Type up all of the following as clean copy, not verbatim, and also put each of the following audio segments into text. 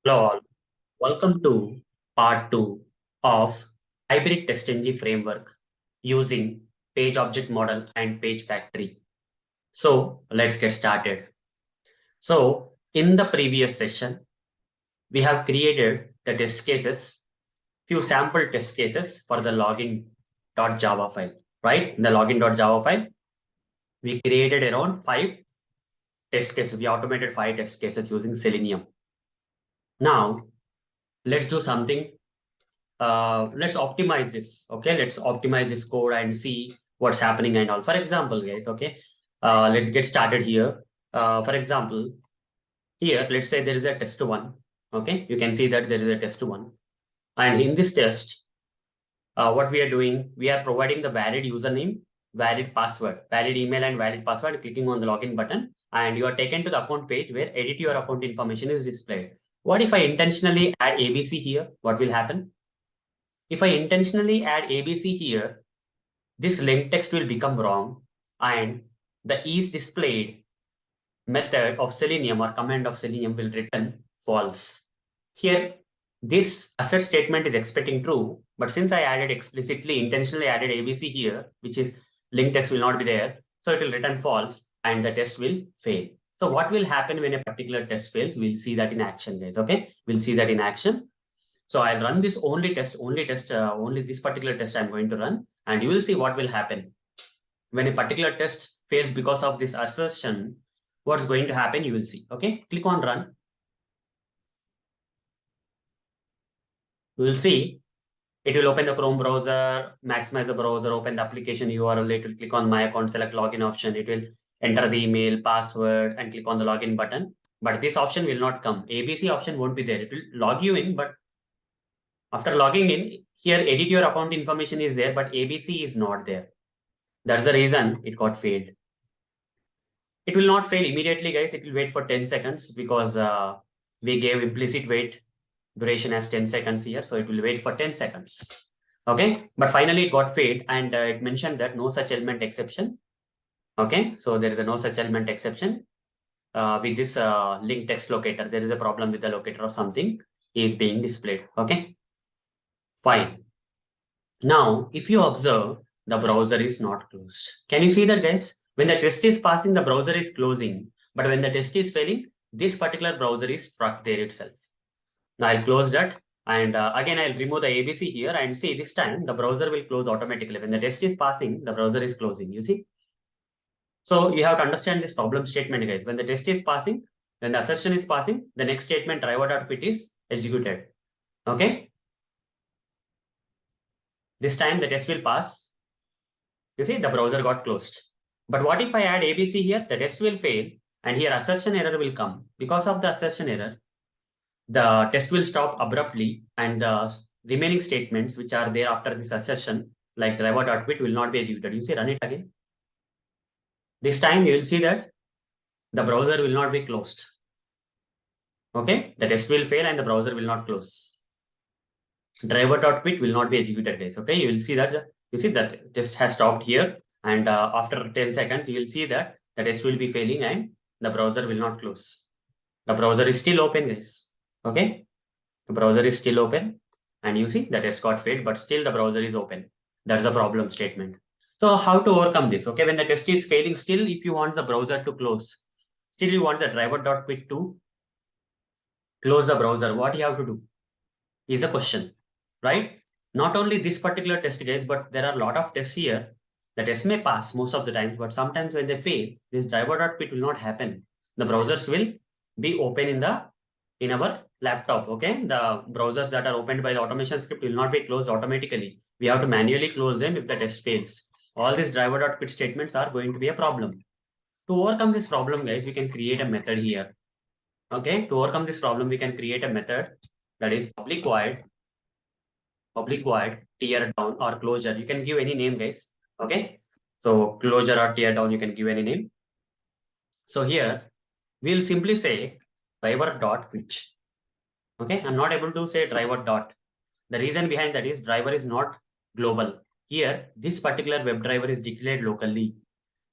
Hello all. Welcome to part 2 of Hybrid TestNG Framework using Page Object Model and Page Factory. So let's get started. So in the previous session, we have created the test cases, few sample test cases for the login.java file, right? In the login.java file, we created around 5 test cases. We automated 5 test cases using Selenium. Now let's do something. Let's optimize this. Okay, let's optimize this code and see what's happening and all. For example, guys, okay, let's get started here. For example, here, let's say there is a test one. Okay, you can see that there is a test one. And in this test, what we are doing, we are providing the valid username, valid password, valid email and valid password, clicking on the login button. And you are taken to the account page where edit your account information is displayed. What if I intentionally add ABC here? What will happen? If I intentionally add ABC here, this link text will become wrong and the is displayed method of Selenium or command of Selenium will return false. Here, this assert statement is expecting true, but since I added explicitly, intentionally added ABC here, which is link text will not be there, so it will return false and the test will fail. So what will happen when a particular test fails? We'll see that in action, guys. Okay, we'll see that in action. So I'll run this only this particular test I'm going to run, and you will see what will happen. When a particular test fails because of this assertion, what's going to happen, you will see. Okay, click on run. You will see it will open the Chrome browser, maximize the browser, open the application URL. It will click on my account, select login option. It will enter the email, password, and click on the login button. But this option will not come. ABC option won't be there. It will log you in, but after logging in, here edit your account information is there, but ABC is not there. That's the reason it got failed. It will not fail immediately, guys. It will wait for 10 seconds because we gave implicit wait duration as 10 seconds here. So it will wait for 10 seconds. Okay, but finally it got failed and it mentioned that no such element exception. Okay, so there is a no such element exception with this link text locator. There is a problem with the locator or something is being displayed. Okay, fine. Now, if you observe, the browser is not closed. Can you see that, guys? When the test is passing, the browser is closing. But when the test is failing, this particular browser is stuck there itself. Now I'll close that. And again, I'll remove the ABC here and see this time the browser will close automatically. When the test is passing, the browser is closing. You see? So you have to understand this problem statement, guys. When the test is passing, when the assertion is passing, the next statement driver.pit is executed. Okay? This time the test will pass. You see, the browser got closed. But what if I add ABC here? The test will fail and here assertion error will come. Because of the assertion error, the test will stop abruptly and the remaining statements which are there after this assertion, like driver.pit, will not be executed. You see, run it again. This time you will see that the browser will not be closed. Okay, the test will fail and the browser will not close. Driver.pit will not be executed, guys. Okay, you will see that. You see that test has stopped here, and after 10 seconds, you will see that the test will be failing and the browser will not close. The browser is still open, guys. Okay, the browser is still open, and you see the test got failed, but still the browser is open. That's the problem statement. So how to overcome this? Okay, when the test is failing, still if you want the browser to close, still you want the driver.pit to close the browser, what you have to do is a question, right? Not only this particular test, guys, but there are a lot of tests here. The test may pass most of the times, but sometimes when they fail, this driver.pit will not happen. The browsers will be open in our laptop. Okay, the browsers that are opened by the automation script will not be closed automatically. We have to manually close them if the test fails. All these driver.pit statements are going to be a problem. To overcome this problem, guys, we can create a method here. Okay, to overcome this problem, we can create a method that is public void tear down or closure. You can give any name, guys. Okay, so closure or tear down, you can give any name. So here we'll simply say driver dot quit. Okay, I'm not able to say driver dot. The reason behind that is driver is not global. Here, this particular WebDriver is declared locally.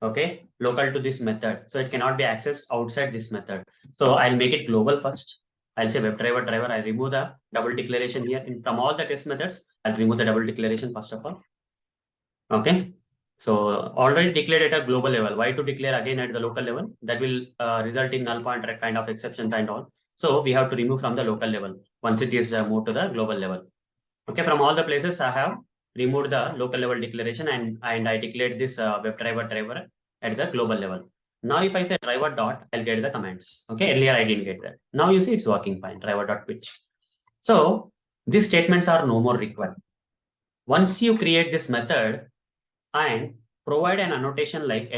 Okay, local to this method, so it cannot be accessed outside this method. So I'll make it global first. I'll say WebDriver. I remove the double declaration here. And from all the test methods, I'll remove the double declaration first of all. Okay. So already declared at a global level. Why to declare again at the local level? That will result in null pointer kind of exceptions and all. So we have to remove from the local level once it is moved to the global level. Okay, from all the places I have removed the local level declaration and I declared this WebDriver at the global level. Now if I say driver dot, I'll get the commands. Okay, earlier I didn't get that. Now you see it's working fine, driver dot pitch. So these statements are no more required. Once you create this method and provide an annotation like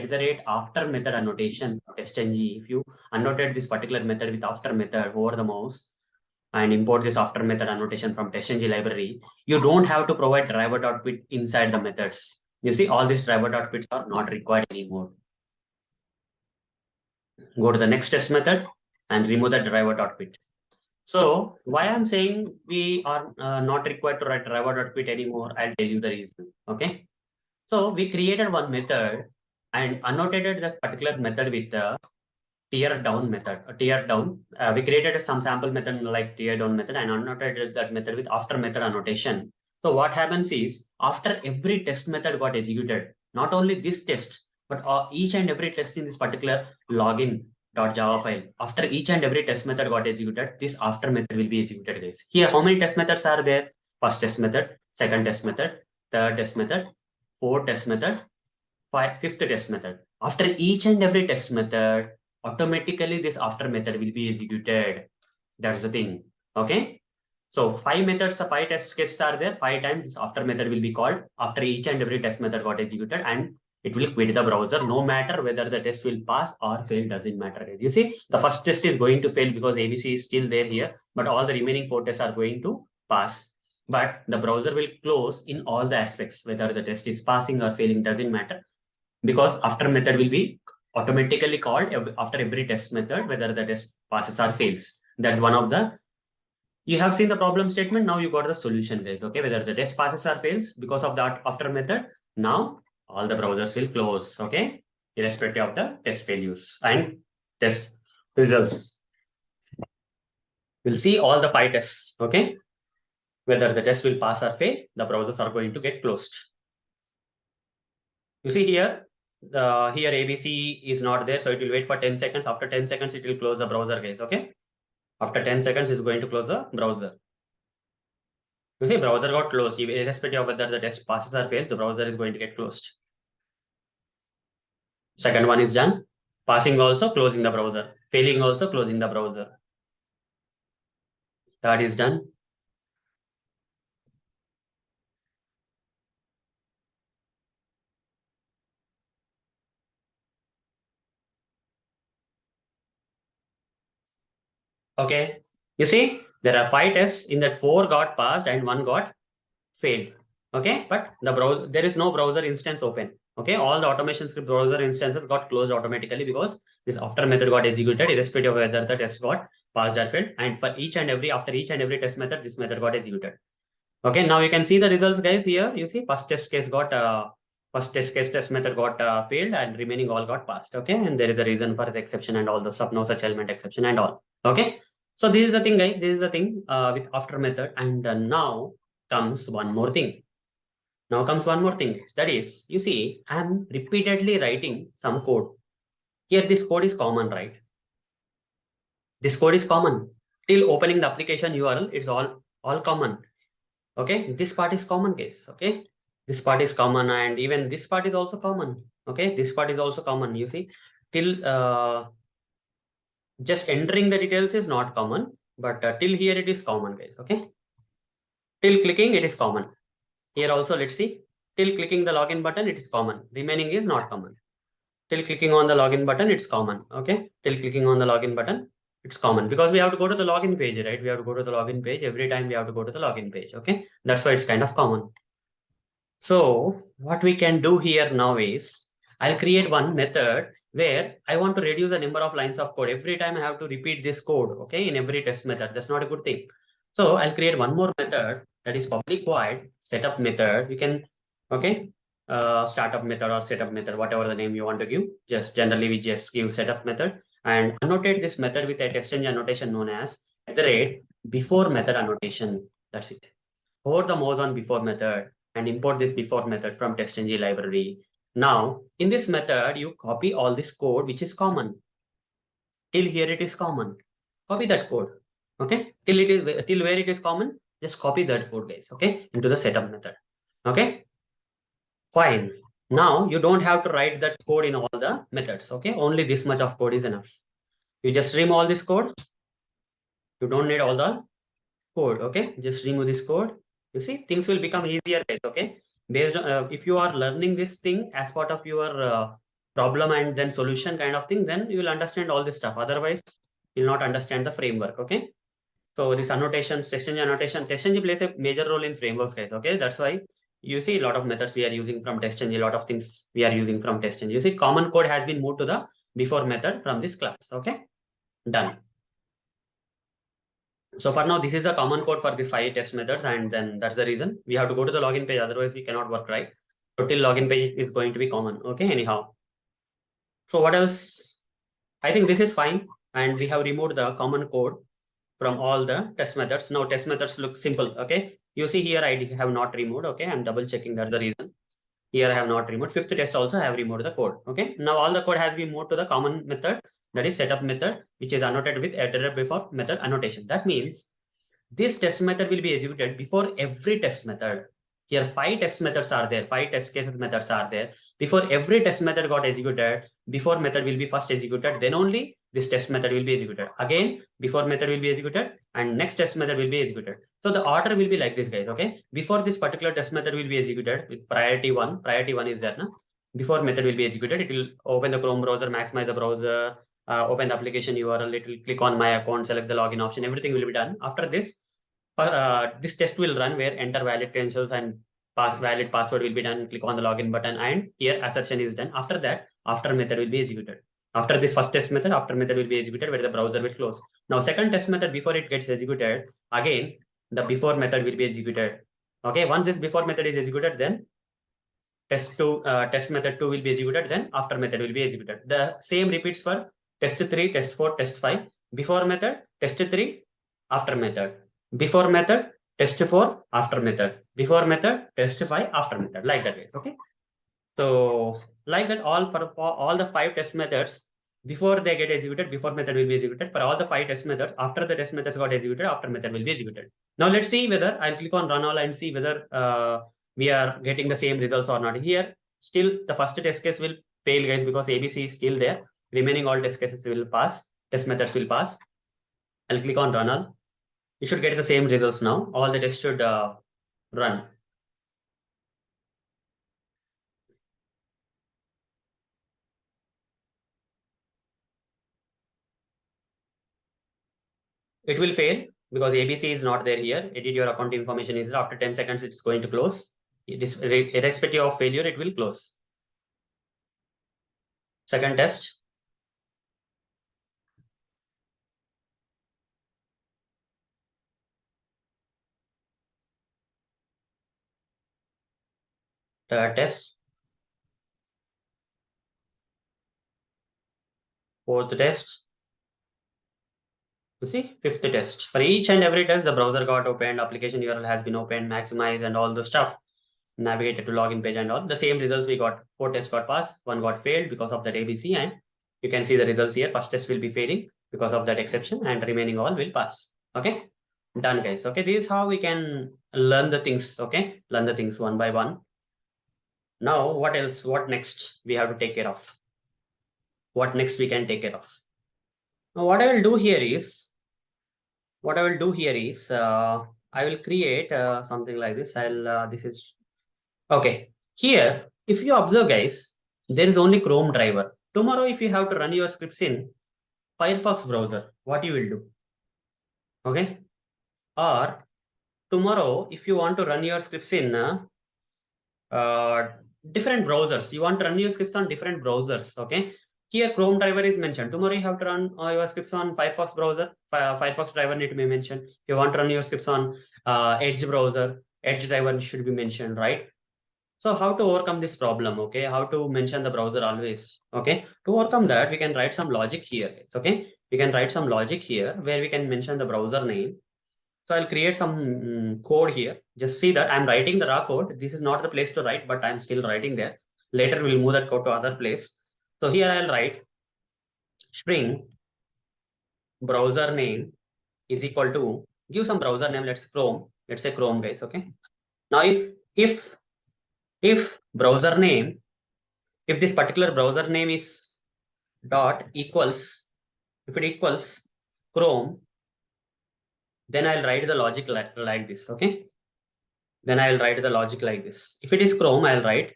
@after method annotation TestNG, if you annotate this particular method with after method over the mouse, and import this after method annotation from TestNG library, you don't have to provide driver.pit inside the methods. You see, all these driver.pits are not required anymore. Go to the next test method and remove the driver.pit. So why I'm saying we are not required to write driver.pit anymore, I'll tell you the reason. Okay. So we created one method and annotated that particular method with the tier down method, tier down. We created some sample method like tier down method and annotated that method with after method annotation. So what happens is after every test method got executed, not only this test, but each and every test in this particular login.java file, after each and every test method got executed, this after method will be executed, guys. Here, how many test methods are there? First test method, second test method, third test method, fourth test method, fifth test method. After each and every test method, automatically this after method will be executed. That's the thing. Okay. So 5 test cases are there. 5 times this after method will be called after each and every test method got executed, and it will quit the browser no matter whether the test will pass or fail, doesn't matter. You see, the first test is going to fail because ABC is still there here, but all the remaining 4 tests are going to pass. But the browser will close in all the aspects, whether the test is passing or failing, doesn't matter, because after method will be automatically called after every test method, whether the test passes or fails. That's one of the, you have seen the problem statement. Now you got the solution, guys. Okay, whether the test passes or fails because of that after method, now all the browsers will close. Okay, irrespective of the test failures and test results. We'll see all the 5 tests. Okay, whether the test will pass or fail, the browsers are going to get closed. You see here, here ABC is not there, so it will wait for 10 seconds. After 10 seconds, it will close the browser, guys. Okay. After 10 seconds, it's going to close the browser. You see, browser got closed. Irrespective of whether the test passes or fails, the browser is going to get closed. Second one is done. Passing also, closing the browser. Failing also, closing the browser. Third is done. Okay. You see, there are 5 tests. In that 4 got passed and 1 got failed. Okay, but the browser, there is no browser instance open. Okay, all the automation script browser instances got closed automatically because this after method got executed irrespective of whether the test got passed or failed. And for each and every, after each and every test method, this method got executed. Okay, now you can see the results, guys. Here you see first test case test method got failed and remaining all got passed. Okay, and there is a reason for the exception and all the stuff, no such element exception and all. Okay, so this is the thing, guys. This is the thing with after method, and now comes one more thing. Now comes one more thing. That is, you see, I'm repeatedly writing some code. Here, this code is common, right? This code is common. Till opening the application URL, it's all common. Okay, this part is common, guys. Okay, this part is common, and even this part is also common. Okay, this part is also common. You see, till just entering the details is not common, but till here it is common, guys. Okay, till clicking it is common. Here also, let's see. Till clicking the login button, it is common. Remaining is not common. Till clicking on the login button, it's common. Okay. Till clicking on the login button, it's common because we have to go to the login page, right? We have to go to the login page. Every time we have to go to the login page. Okay. That's why it's kind of common. So what we can do here now is I'll create one method where I want to reduce the number of lines of code. Every time I have to repeat this code. Okay. In every test method. That's not a good thing. So I'll create one more method that is public void setup method. You can, okay, startup method or setup method, whatever the name you want to give. Just generally we just give setup method and annotate this method with a TestNG annotation known as the rate before method annotation. That's it. Hold the mouse on before method and import this before method from TestNG library. Now, in this method, you copy all this code which is common. Till here it is common. Copy that code. Okay. Till where it is common, just copy that code, guys. Okay, into the setup method. Okay. Fine. Now you don't have to write that code in all the methods. Okay, only this much of code is enough. You just remove all this code. You don't need all the code. Okay, just remove this code. You see, things will become easier. Okay, based on if you are learning this thing as part of your problem and then solution kind of thing, then you will understand all this stuff. Otherwise, you'll not understand the framework. Okay. So this annotations, TestNG plays a major role in frameworks, guys. Okay, that's why you see a lot of methods we are using from TestNG, a lot of things we are using from TestNG. You see, common code has been moved to the before method from this class. Okay, done. So for now, this is a common code for these 5 test methods, and then that's the reason we have to go to the login page. Otherwise, we cannot work, right? So till login page is going to be common. Okay, anyhow. So what else? I think this is fine, and we have removed the common code from all the test methods. Now test methods look simple. Okay, you see here I have not removed. Okay, I'm double checking, that's the reason. Here I have not removed. Fifth test also I have removed the code. Okay, now all the code has been moved to the common method, that is setup method, which is annotated with iterative before method annotation. That means this test method will be executed before every test method. Here 5 test methods are there, 5 test cases methods are there. Before every test method got executed, before method will be first executed, then only this test method will be executed. Again, before method will be executed and next test method will be executed. So the order will be like this, guys. Okay, before this particular test method will be executed with priority 1, priority 1 is there. No? Before method will be executed, it will open the Chrome browser, maximize the browser, open the application URL, it will click on my account, select the login option, everything will be done. After this, this test will run where enter valid credentials and valid password will be done. Click on the login button and here assertion is done. After that, after method will be executed. After this first test method, after method will be executed where the browser will close. Now second test method, before it gets executed, again the before method will be executed. Okay, once this before method is executed, then test method 2 will be executed, then after method will be executed. The same repeats for test 3, test 4, test 5. Before method, test 3, after method. Before method, test 4, after method. Before method, test 5, after method. Like that ways. Okay. So like that, for all the 5 test methods, before they get executed, before method will be executed. For all the 5 test methods, after the test methods got executed, after method will be executed. Now let's see whether I'll click on run all and see whether we are getting the same results or not. Here, still the first test case will fail, guys, because ABC is still there. Remaining all test cases will pass. Test methods will pass. I'll click on run all. You should get the same results now. All the tests should run. It will fail because ABC is not there here. Edit your account information is there. After 10 seconds, it's going to close. It is irrespective of failure, it will close. Second test. Third test. Fourth test. You see, fifth test. For each and every test, the browser got opened, application URL has been opened, maximized, and all the stuff. Navigated to login page and all. The same results we got. 4 tests got passed, 1 got failed because of that ABC, and you can see the results here. First test will be failing because of that exception, and remaining all will pass. Okay, done, guys. Okay, this is how we can learn the things. Okay, learn the things one by one. Now, what else? What next we have to take care of? What next we can take care of? Now, what I will do here is, I will create something like this. This is okay. Here, if you observe, guys, there is only Chrome driver. Tomorrow, if you have to run your scripts in Firefox browser, what you will do? Okay. Or tomorrow, if you want to run your scripts in different browsers, you want to run your scripts on different browsers. Okay. Here, Chrome driver is mentioned. Tomorrow, you have to run your scripts on Firefox browser. Firefox driver need to be mentioned. If you want to run your scripts on Edge browser, Edge driver should be mentioned, right? So how to overcome this problem? Okay, how to mention the browser always? Okay, to overcome that, we can write some logic here. Okay, we can write some logic here where we can mention the browser name. So I'll create some code here. Just see that I'm writing the raw code. This is not the place to write, but I'm still writing there. Later we'll move that code to other place. So here I'll write string browser name is equal to, give some browser name, let's Chrome. Let's say Chrome, guys. Okay. Now if browser name, if this particular browser name is dot equals, if it equals Chrome, then I'll write the logic like this. Okay. Then I'll write the logic like this. If it is Chrome, I'll write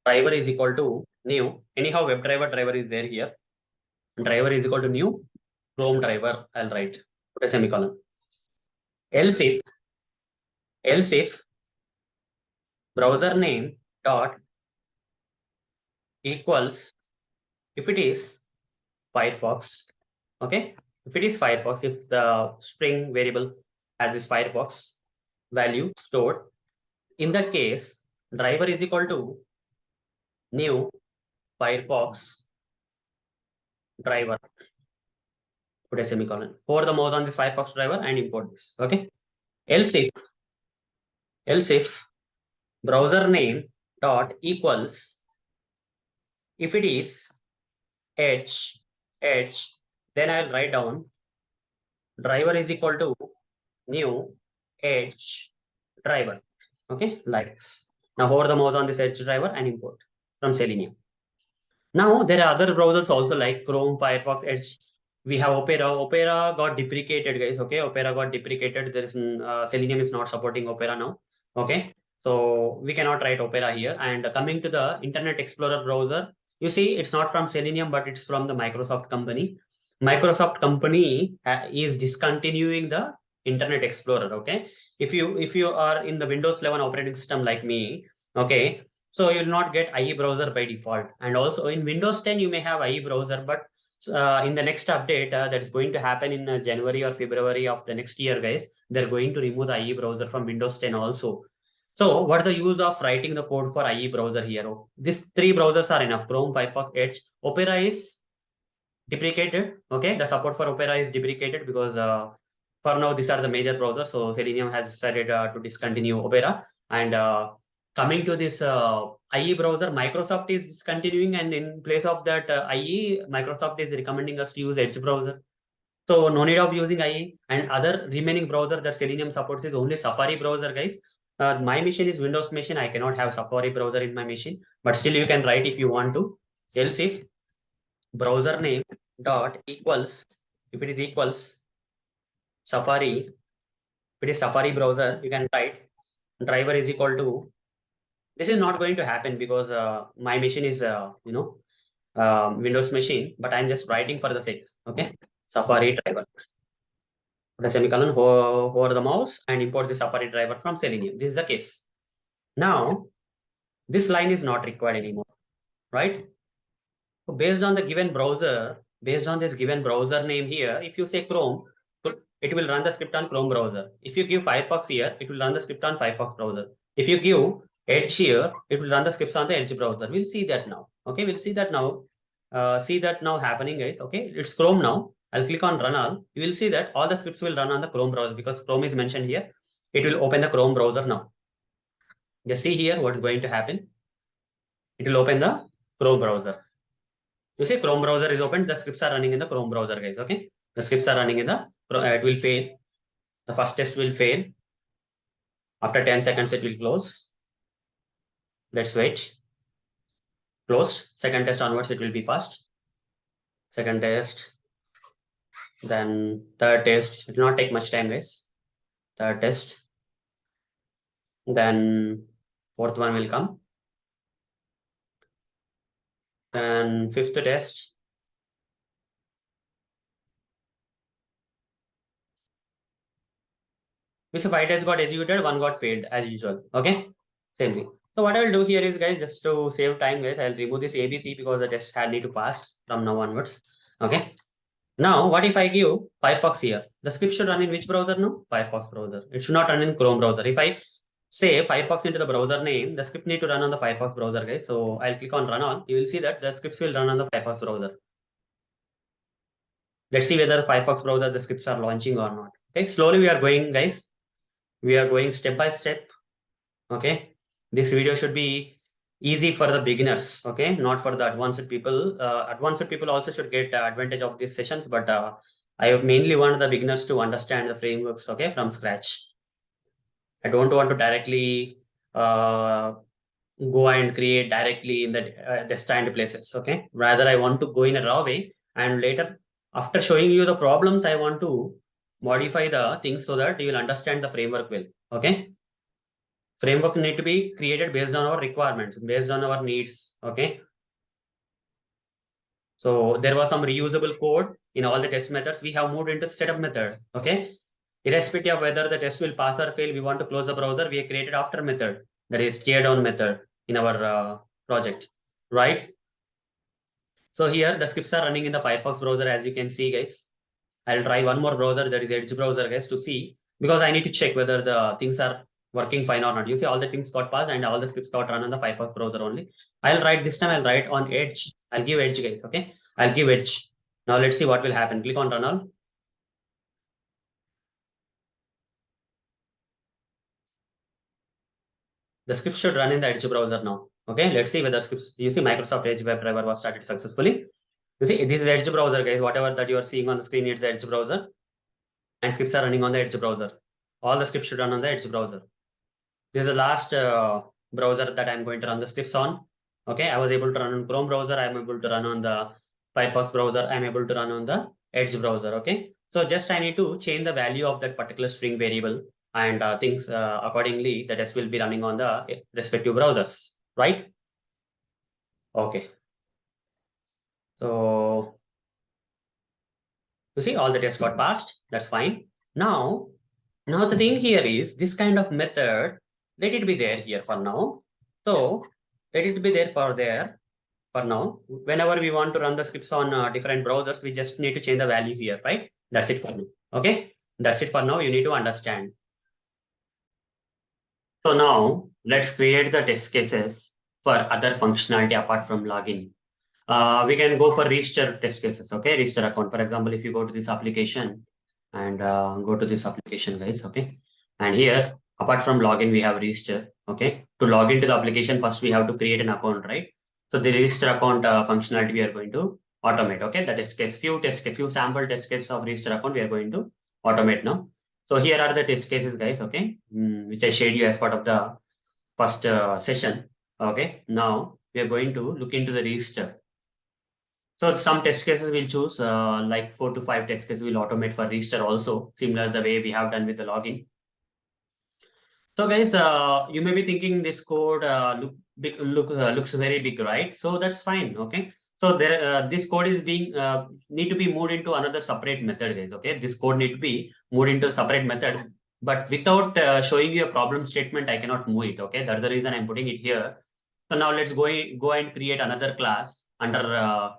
driver is equal to new. Anyhow, WebDriver is there here. Driver is equal to new Chrome driver. I'll write, put a semicolon. Else if browser name dot equals, if it is Firefox, okay. If it is Firefox, if the string variable has this Firefox value stored, in that case, driver is equal to new Firefox driver, put a semicolon. Hover the mouse on this Firefox driver and import this. Okay. Else if browser name dot equals, if it is edge, then I'll write down driver is equal to new edge driver. Okay, like this. Now hover the mouse on this edge driver and import from Selenium. Now there are other browsers also like Chrome, Firefox, Edge. We have Opera. Opera got deprecated, guys. Okay, Opera got deprecated. There is Selenium is not supporting Opera now. Okay, so we cannot write Opera here. And coming to the Internet Explorer browser, you see it's not from Selenium, but it's from the Microsoft company. Microsoft company is discontinuing the Internet Explorer. Okay, if you are in the Windows 11 operating system like me, okay, so you'll not get IE browser by default. And also in Windows 10, you may have IE browser, but in the next update that's going to happen in January or February of the next year, guys, they're going to remove the IE browser from Windows 10 also. So what's the use of writing the code for IE browser here? These three browsers are enough: Chrome, Firefox, Edge. Opera is deprecated. Okay, the support for Opera is deprecated because for now these are the major browsers. So Selenium has decided to discontinue Opera. And coming to this IE browser, Microsoft is discontinuing, and in place of that IE, Microsoft is recommending us to use Edge browser. So no need of using IE. And other remaining browser that Selenium supports is only Safari browser, guys. My machine is Windows machine. I cannot have Safari browser in my machine, but still you can write if you want to. Else if browser name dot equals, if it is equals Safari, if it is Safari browser, you can write driver is equal to, this is not going to happen because my machine is Windows machine, but I'm just writing for the sake. Okay, Safari driver, put a semicolon, hover the mouse and import the Safari driver from Selenium. This is the case. Now this line is not required anymore, right? So based on the given browser, based on this given browser name here, if you say Chrome, it will run the script on Chrome browser. If you give Firefox here, it will run the script on Firefox browser. If you give Edge here, it will run the scripts on the Edge browser. We'll see that now. Okay, we'll see that now. See that now happening, guys. Okay, it's Chrome now. I'll click on run all. You will see that all the scripts will run on the Chrome browser because Chrome is mentioned here. It will open the Chrome browser now. Just see here what is going to happen. It will open the Chrome browser. You see Chrome browser is open. The scripts are running in the Chrome browser, guys. Okay, the scripts are running in the, it will fail. The first test will fail. After 10 seconds, it will close. Let's wait. Closed. Second test onwards, it will be fast. Second test. Then third test. It will not take much time, guys. Third test. Then fourth one will come. Then fifth test. Which 5 tests got executed, 1 got failed as usual. Okay, same thing. So what I will do here is, guys, just to save time, guys, I'll remove this ABC because the test had need to pass from now onwards. Okay. Now, what if I give Firefox here? The script should run in which browser now? Firefox browser. It should not run in Chrome browser. If I say Firefox into the browser name, the script need to run on the Firefox browser, guys. So I'll click on run on. You will see that the scripts will run on the Firefox browser. Let's see whether Firefox browser the scripts are launching or not. Okay, slowly we are going, guys. We are going step by step. Okay, this video should be easy for the beginners. Okay, not for the advanced people. Advanced people also should get advantage of these sessions, but I mainly want the beginners to understand the frameworks. Okay, from scratch. I don't want to directly uh, go and create directly in the destined places. Okay, rather I want to go in a raw way, and later after showing you the problems, I want to modify the things so that you will understand the framework well. Okay, framework need to be created based on our requirements, based on our needs. Okay, so there was some reusable code in all the test methods. We have moved into setup method. Okay, irrespective of whether the test will pass or fail, we want to close the browser. We created after method, that is tear down method in our project, right? So here the scripts are running in the Firefox browser, as you can see, guys. I'll try one more browser, that is Edge browser, guys, to see, because I need to check whether the things are working fine or not. You see, all the things got passed and all the scripts got run on the Firefox browser only. I'll write this time. I'll write on Edge. I'll give Edge, guys. Okay, I'll give Edge. Now let's see what will happen. Click on run all. The script should run in the Edge browser now. Okay, let's see whether scripts. You see, Microsoft Edge WebDriver was started successfully. You see, this is Edge browser, guys. Whatever that you are seeing on the screen, it's the Edge browser, and scripts are running on the Edge browser. All the scripts should run on the Edge browser. This is the last browser that I'm going to run the scripts on. Okay, I was able to run on Chrome browser. I'm able to run on the Firefox browser. I'm able to run on the Edge browser. Okay, so just I need to change the value of that particular string variable, and things accordingly the test will be running on the respective browsers, right? Okay, so you see all the tests got passed. That's fine. Now, now the thing here is this kind of method. Let it be there here for now. So let it be there for now. Whenever we want to run the scripts on different browsers, we just need to change the value here, right? That's it for now. Okay, that's it for now. You need to understand. So now let's create the test cases for other functionality apart from login. We can go for register test cases. Okay, register account. For example, if you go to this application and go to this application, guys. Okay, and here apart from login, we have register. Okay, to log into the application, first we have to create an account, right? So the register account functionality we are going to automate. Okay, that is case few sample test cases of register account we are going to automate now. So here are the test cases, guys. Okay, which I shared you as part of the first session. Okay, now we are going to look into the register. So some test cases we'll choose like 4 to 5 test cases we'll automate for register also, similar the way we have done with the login. So guys, you may be thinking this code looks very big, right? So that's fine. Okay. So there, this code is being need to be moved into another separate method, guys. Okay, this code need to be moved into a separate method, but without showing you a problem statement, I cannot move it. Okay, that's the reason I'm putting it here. So now let's go and create another class under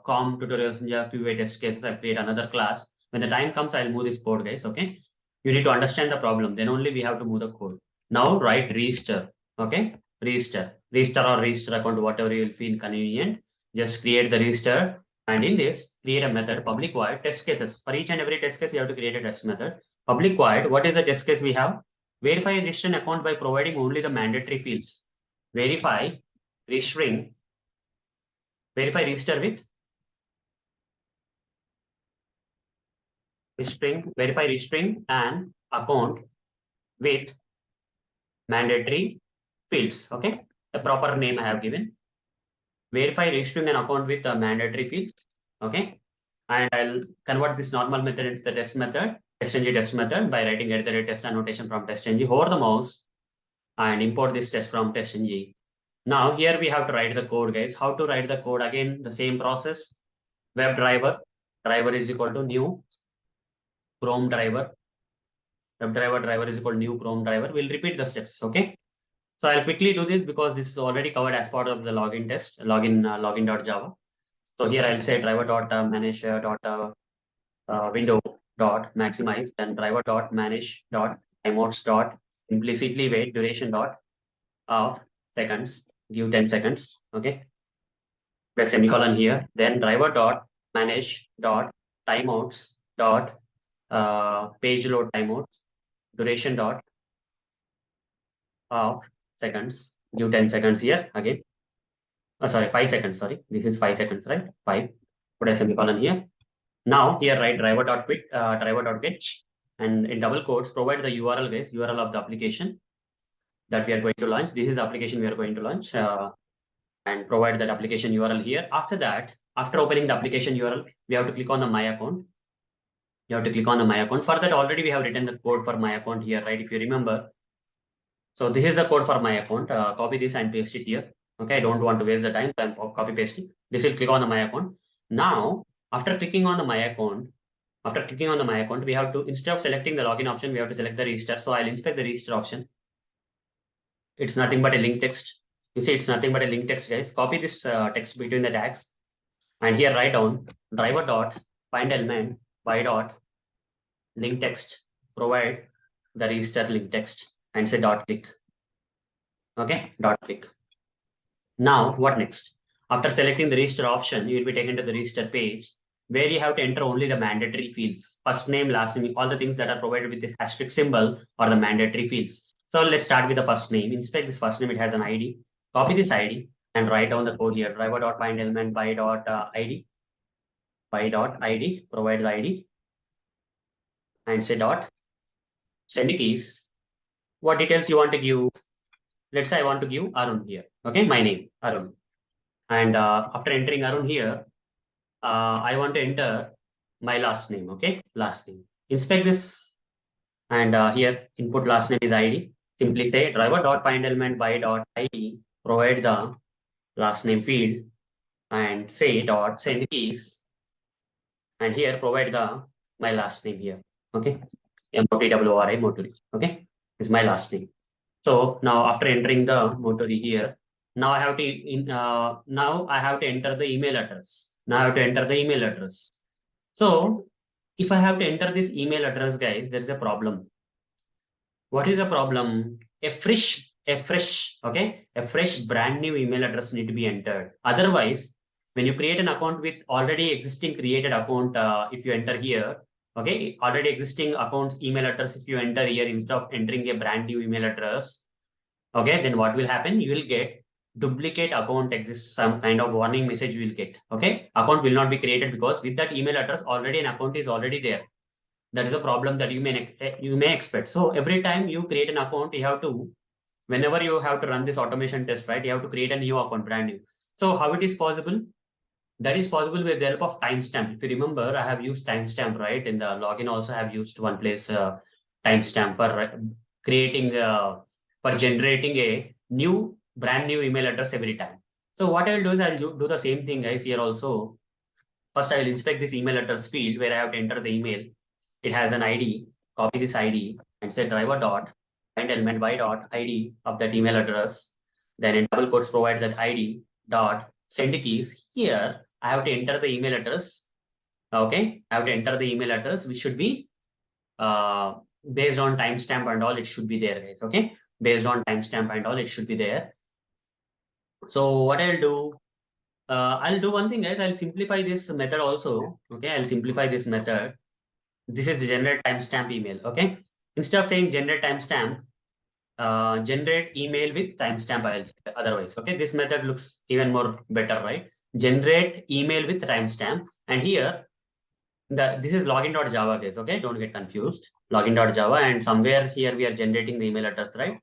com tutorials QA test cases. I create another class. When the time comes, I'll move this code, guys. Okay, you need to understand the problem. Then only we have to move the code. Now write register. Okay, register or register account, whatever you will feel convenient. Just create the register, and in this create a method public void test cases. For each and every test case, you have to create a test method. Public void. What is the test case we have? Verify register account by providing only the mandatory fields. Verify registering. Verify register with registering. Verify registering an account with mandatory fields. Okay, the proper name I have given. Verify registering an account with mandatory fields. Okay, and I'll convert this normal method into the test method, TestNG test method, by writing @test annotation from TestNG. Hover the mouse and import this test from TestNG. Now here we have to write the code, guys. How to write the code? Again, the same process. Web driver. Driver is equal to new Chrome driver. Web driver is equal to new Chrome driver. We'll repeat the steps. Okay. So I'll quickly do this because this is already covered as part of the login test, login.java. So here I'll say driver.manage.window dot maximize, then driver.manage dot timeouts dot implicitly wait duration dot of seconds, give 10 seconds. Okay. Press semicolon here, then driver dot manage dot timeouts dot page load timeout duration dot of seconds. Give 10 seconds here again. Sorry, 5 seconds. Sorry, this is 5 seconds, right? 5. Put a semicolon here. Now here write driver dot get, and in double quotes provide the URL, guys, URL of the application that we are going to launch. This is the application we are going to launch, and provide that application URL here. After that, after opening the application URL, we have to click on the my account. You have to click on the my account. For that, already we have written the code for my account here, right? If you remember. So this is the code for my account. Copy this and paste it here. Okay, I don't want to waste the time, so I'm copy pasting. This will click on the my account. Now, after clicking on the my account, we have to, instead of selecting the login option, we have to select the register. So I'll inspect the register option. It's nothing but a link text. You see, it's nothing but a link text, guys. Copy this text between the tags, and here write down driver dot find element by dot link text, provide the register link text, and say dot click. Okay, dot click. Now, what next? After selecting the register option, you will be taken to the register page where you have to enter only the mandatory fields. First name, last name, all the things that are provided with this asterisk symbol are the mandatory fields. So let's start with the first name. Inspect this first name, it has an ID. Copy this ID and write down the code here. Driver.find element by dot ID. By dot ID, provide the ID. And say dot send keys. What details you want to give? Let's say I want to give Arun here. Okay, my name, Arun. And after entering Arun here, I want to enter my last name. Okay, last name. Inspect this, and here input last name is ID. Simply say driver.find element by dot ID, provide the last name field, and say dot send keys, and here provide the my last name here. Okay, MOTWRI Moturi. Okay, is my last name. So now after entering the Moturi here, now I have to enter the email address. So if I have to enter this email address, guys, there is a problem. What is the problem? A fresh brand new email address need to be entered. Otherwise, when you create an account with already existing created account, if you enter here, okay, already existing accounts email address, if you enter here instead of entering a brand new email address, okay, then what will happen? You will get duplicate account exists, some kind of warning message you will get. Okay, account will not be created because with that email address already an account is already there. That is a problem that you may expect. So every time you create an account, you have to, whenever you have to run this automation test, right, you have to create a new account, brand new. So how it is possible? That is possible with the help of timestamp. If you remember, I have used timestamp, right? In the login also have used one place timestamp for creating, for generating a new brand new email address every time. So what I will do is I'll do the same thing, guys, here also. First, I will inspect this email address field where I have to enter the email. It has an ID. Copy this ID and say driver dot find element by dot ID of that email address. Then in double quotes provide that ID dot send keys. Here I have to enter the email address. Okay, I have to enter the email address, which should be based on timestamp and all. It should be there, guys. Okay, based on timestamp and all, it should be there. So what I'll do one thing, guys. I'll simplify this method also. Okay, I'll simplify this method. This is the generate timestamp email. Okay, instead of saying generate timestamp, generate email with timestamp. I'll say otherwise. Okay, this method looks even more better, right? Generate email with timestamp, and here this is login.java, guys. Okay, don't get confused. Login.java, and somewhere here we are generating the email address, right?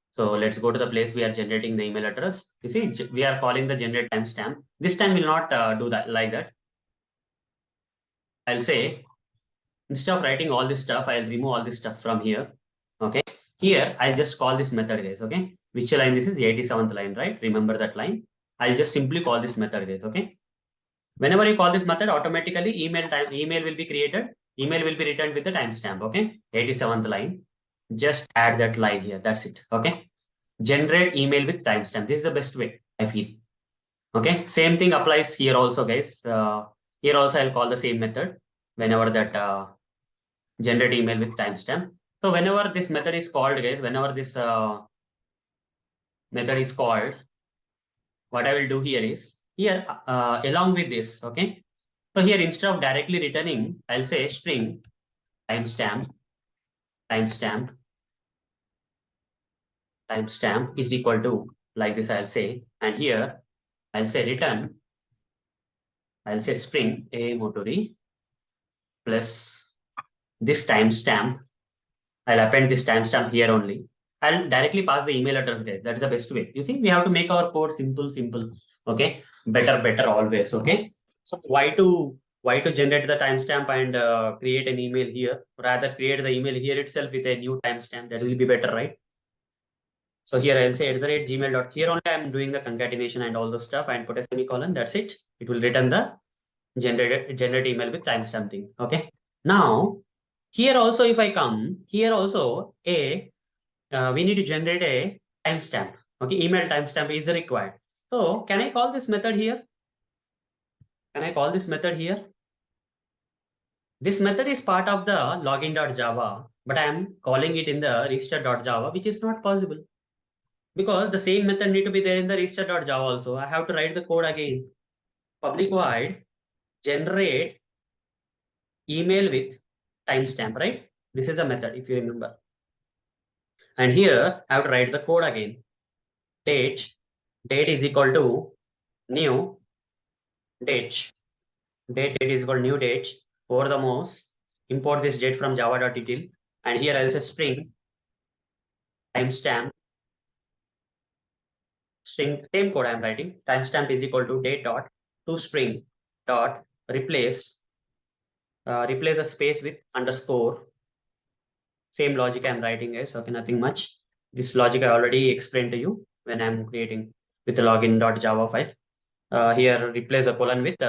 So let's go to the place we are generating the email address. You see, we are calling the generate timestamp. This time we'll not do that like that. I'll say, instead of writing all this stuff, I'll remove all this stuff from here. Okay. Here, I'll just call this method, guys. Okay. Which line this is? 87th line, right? Remember that line. I'll just simply call this method, guys. Okay. Whenever you call this method, automatically email will be created. Email will be returned with the timestamp. Okay. 87th line. Just add that line here. That's it. Okay. Generate email with timestamp. This is the best way, I feel. Okay. Same thing applies here also, guys. Here also I'll call the same method whenever that generate email with timestamp. So whenever this method is called, guys, whenever this method is called, what I will do here is here along with this, okay, So here instead of directly returning, I'll say string timestamp, timestamp, timestamp is equal to, like this I'll say, and here I'll say return, I'll say string a motori plus this timestamp. I'll append this timestamp here only. I'll directly pass the email address, guys. That is the best way. You see, we have to make our code simple, simple. Okay, better always. Okay. So why to generate the timestamp and create an email here? Rather create the email here itself with a new timestamp. That will be better, right? So here I'll say @gmail. Here only I'm doing the concatenation and all the stuff and put a semicolon. That's it. It will return the generate email with timestamp thing. Okay. Now here also, if I come here also we need to generate a timestamp. Okay, email timestamp is required. So can I call this method here? Can I call this method here? This method is part of the login.java, but I am calling it in the register.java, which is not possible because the same method need to be there in the register.java also. I have to write the code again. Public void generate email with timestamp, right? This is a method if you remember. And here I have to write the code again. Date is equal to new date. Date is equal to new date. Over the mouse, import this date from java.util. And here I'll say string timestamp. String, same code I'm writing. Timestamp is equal to date dot to string dot replace a space with underscore. Same logic I'm writing is okay, nothing much. This logic I already explained to you when I'm creating with the login.java file. Here replace a colon with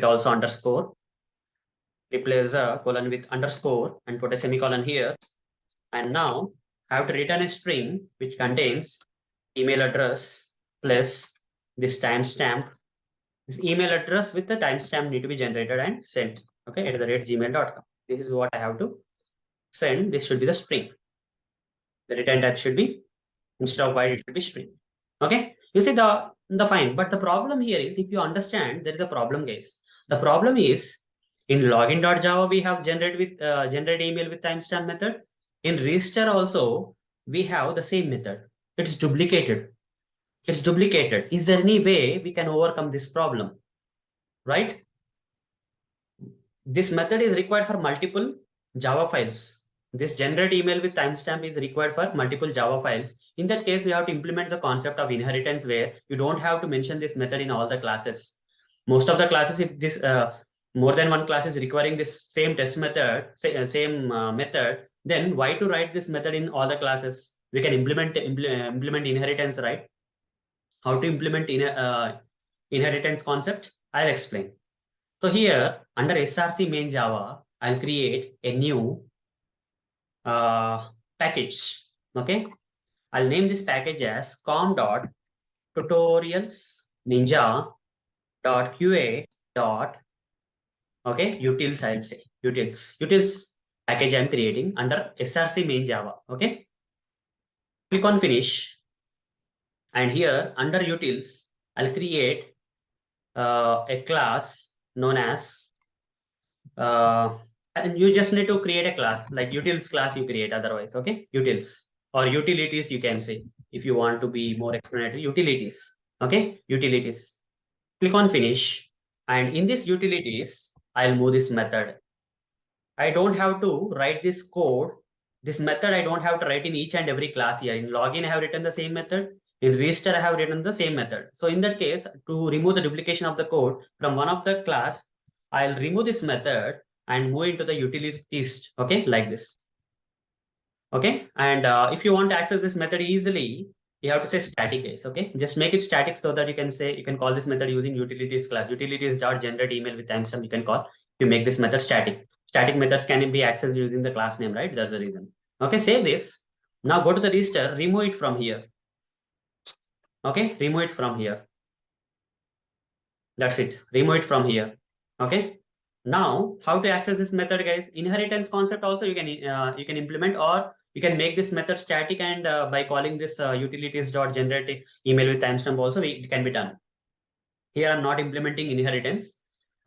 also underscore. Replace a colon with underscore and put a semicolon here. And now I have to return a string which contains email address plus this timestamp. This email address with the timestamp need to be generated and sent. Okay, @gmail.com. This is what I have to send. This should be the string. The return type should be, instead of void, it should be string. Okay, you see the fine, but the problem here is, if you understand, there is a problem, guys. The problem is in login.java we have generate email with timestamp method. In register also we have the same method. It's duplicated. Is there any way we can overcome this problem? Right? This method is required for multiple Java files. This generate email with timestamp is required for multiple Java files. In that case, we have to implement the concept of inheritance where you don't have to mention this method in all the classes. Most of the classes, if this more than one class is requiring this same test method, method, then why to write this method in all the classes? We can implement inheritance, right? How to implement inheritance concept? I'll explain. So here under src main Java, I'll create a new package. Okay, I'll name this package as com.tutorials.ninja.qa. Okay, utils, I'll say utils package I'm creating under src main Java. Okay, click on finish, and here under utils, I'll create a class known as and you just need to create a class like utils class you create otherwise. Okay, utils or utilities you can say if you want to be more explanatory. Utilities. Okay, utilities. Click on finish, and in this utilities I'll move this method. I don't have to write this code. This method I don't have to write in each and every class here. In login I have written the same method. In register I have written the same method. So in that case, to remove the duplication of the code from one of the class, I'll remove this method and move into the utilities. Okay, like this. Okay, and if you want to access this method easily, you have to say static case. Okay, just make it static so that you can call this method using utilities class. Utilities.generate email with timestamp you can call. You make this method static. Static methods can be accessed using the class name, right? That's the reason. Okay, save this. Now go to the register, remove it from here. Okay, remove it from here. That's it. Remove it from here. Okay. Now, how to access this method, guys? Inheritance concept also you can implement, or you can make this method static, and by calling this utilities.generate email with timestamp also it can be done. Here I'm not implementing inheritance.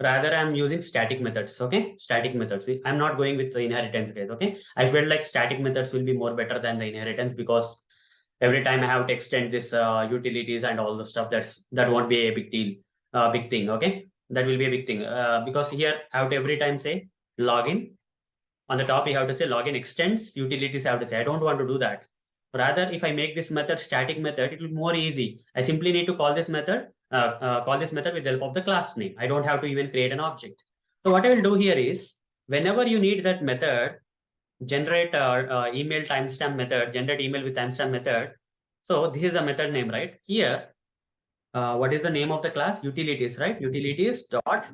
Rather I'm using static methods. Okay, static methods. I'm not going with the inheritance, guys. Okay, I felt like static methods will be more better than the inheritance, because every time I have to extend this utilities and all the stuff, that won't be a big deal, big thing. Okay, that will be a big thing, because here I have to every time say login. On the top, you have to say login extends utilities. I have to say I don't want to do that. Rather, if I make this method static method, it will be more easy. I simply need to call this method with the help of the class name. I don't have to even create an object. So what I will do here is, whenever you need that method, generate email timestamp method, generate email with timestamp method. So this is a method name, right? Here, what is the name of the class? Utilities, right? Utilities dot,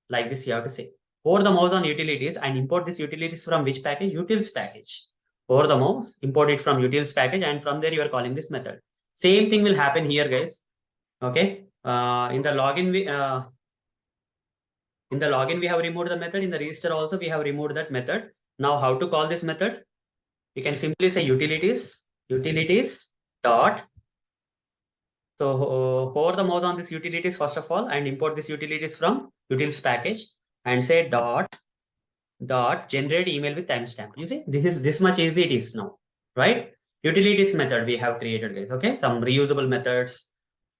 like this you have to say. Over the mouse on utilities and import this utilities from which package? Utils package. Over the mouse, import it from utils package, and from there you are calling this method. Same thing will happen here, guys. Okay. In the login we have removed the method. In the register also we have removed that method. Now how to call this method? You can simply say utilities dot. So hover the mouse on this utilities first of all and import this utilities from utils package and say dot generate email with timestamp. You see, this is this much easy it is now, right? Utilities method we have created, guys. Okay, some reusable methods.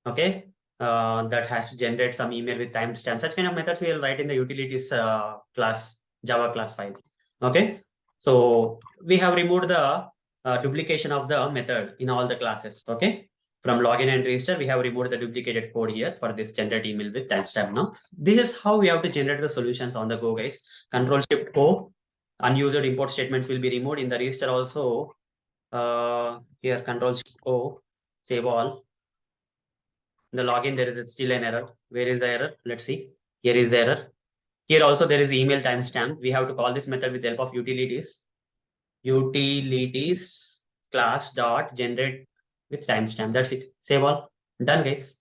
Okay, that has to generate some email with timestamp. Such kind of methods we will write in the utilities class, Java class file. Okay, so we have removed the duplication of the method in all the classes. Okay, from login and register, we have removed the duplicated code here for this generate email with timestamp. Now, this is how we have to generate the solutions on the go, guys. Control Shift O, unused import statements will be removed in the register also. Here, Control Shift O, save all. In the login, there is still an error. Where is the error? Let's see. Here is the error. Here also there is email timestamp. We have to call this method with the help of utilities. Utilities class dot generate with timestamp. That's it. Save all. Done, guys.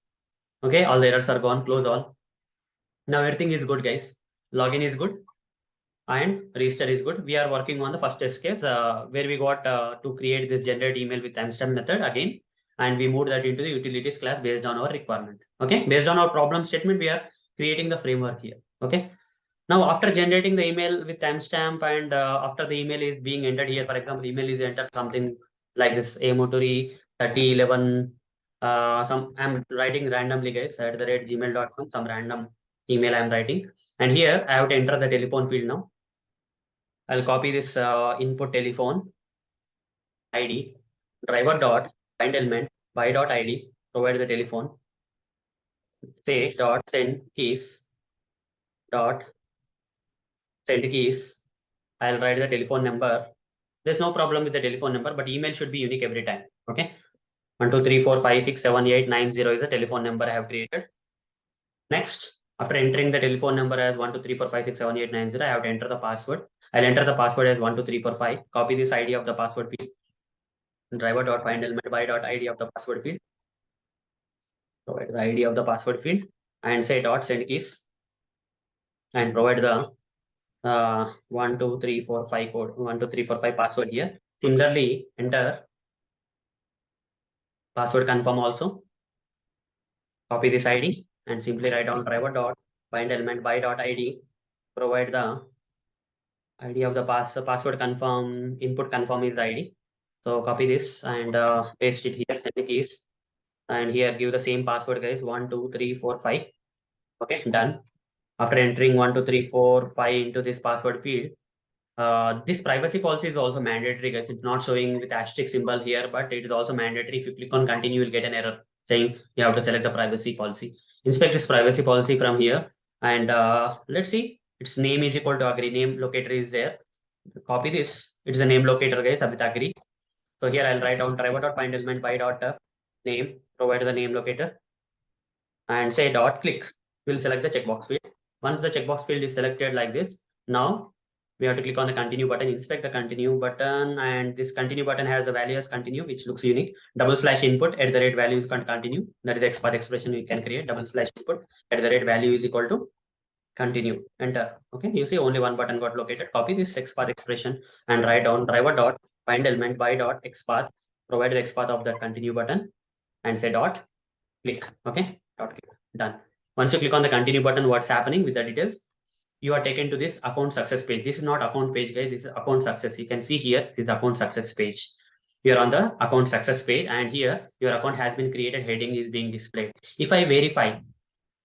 Okay, all the errors are gone. Close all. Now everything is good, guys. Login is good and register is good. We are working on the first test case where we got to create this generate email with timestamp method again, and we moved that into the utilities class based on our requirement. Okay, based on our problem statement, we are creating the framework here. Okay. Now, after generating the email with timestamp and after the email is being entered here, for example, email is entered something like this, amoturi 3011. I'm writing randomly, guys, at the rate gmail.com, some random email I'm writing. And here I have to enter the telephone field now. I'll copy this input telephone ID, driver dot find element by dot ID, provide the telephone, say dot send keys dot send keys. I'll write the telephone number. There's no problem with the telephone number, but email should be unique every time. Okay. 1, 2, 3, 4, 5, 6, 7, 8, 9, 0 is the telephone number I have created. Next, after entering the telephone number as 1, 2, 3, 4, 5, 6, 7, 8, 9, 0, I have to enter the password. I'll enter the password as 1, 2, 3, 4, 5. Copy this ID of the password field. Driver.find element by dot ID of the password field. Provide the ID of the password field and say dot send keys and provide the 1, 2, 3, 4, 5 code, 1, 2, 3, 4, 5 password here. Similarly, enter password confirm also. Copy this ID and simply write down driver dot find element by dot ID. Provide the ID of the password confirm, input confirm is the ID. So copy this and paste it here, send the keys. And here give the same password, guys. 1, 2, 3, 4, 5. Okay, done. After entering 1, 2, 3, 4, 5 into this password field, this privacy policy is also mandatory, guys. It's not showing with asterisk symbol here, but it is also mandatory. If you click on continue, you'll get an error saying you have to select the privacy policy. Inspect this privacy policy from here, and let's see. Its name is equal to agree. Name locator is there. Copy this. It's a name locator, guys. Abit agree. So here I'll write down driver.find element by dot name. Provide the name locator and say dot click. We'll select the checkbox field. Once the checkbox field is selected like this, now we have to click on the continue button, inspect the continue button, and this continue button has the value as continue, which looks unique. Double slash input at the rate value is continue. That is XPath expression we can create. Double slash input at the rate value is equal to continue. Enter. Okay, you see only one button got located. Copy this XPath expression and write down driver dot find element by dot XPath. Provide the XPath of that continue button and say dot click. Okay, dot click. Done. Once you click on the continue button, what's happening with the details? You are taken to this account success page. This is not account page, guys. This is account success. You can see here, this account success page. You are on the account success page, and here your account has been created. Heading is being displayed. If I verify,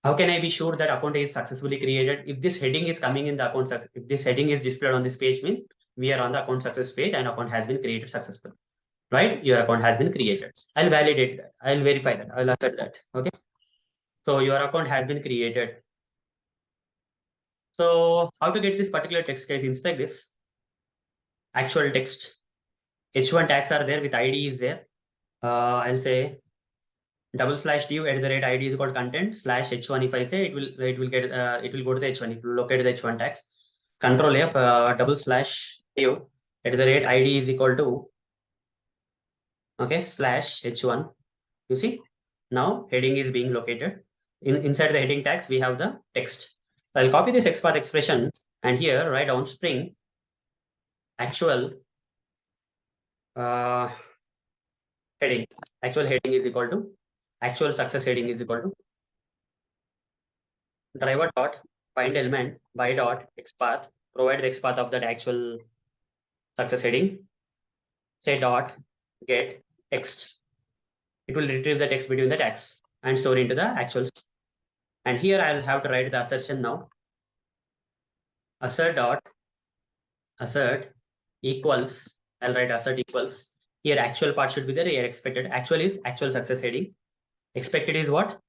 how can I be sure that account is successfully created? If this heading is coming in the account success, if this heading is displayed on this page, means we are on the account success page and account has been created successfully. Right? Your account has been created. I'll validate that. I'll verify that. I'll assert that. Okay. So your account has been created. So how to get this particular text case? Inspect this actual text. H1 tags are there with ID is there. I'll say /div @ID is called content / H1. If I say it will get it will go to the H1. It will locate the H1 tags. Control F /div @ID is equal to okay /H1. You see now heading is being located. Inside the heading tags we have the text. I'll copy this XPath expression and here write down string actual heading. Actual heading is equal to actual success heading is equal to driver dot find element by dot XPath. Provide the XPath of that actual success heading. Say dot get text. It will retrieve the text between the tags and store into the actual. And here I'll have to write the assertion now. Assert equals. I'll write assert equals. Here actual part should be there. Here expected. Actual is actual success heading. Expected is what?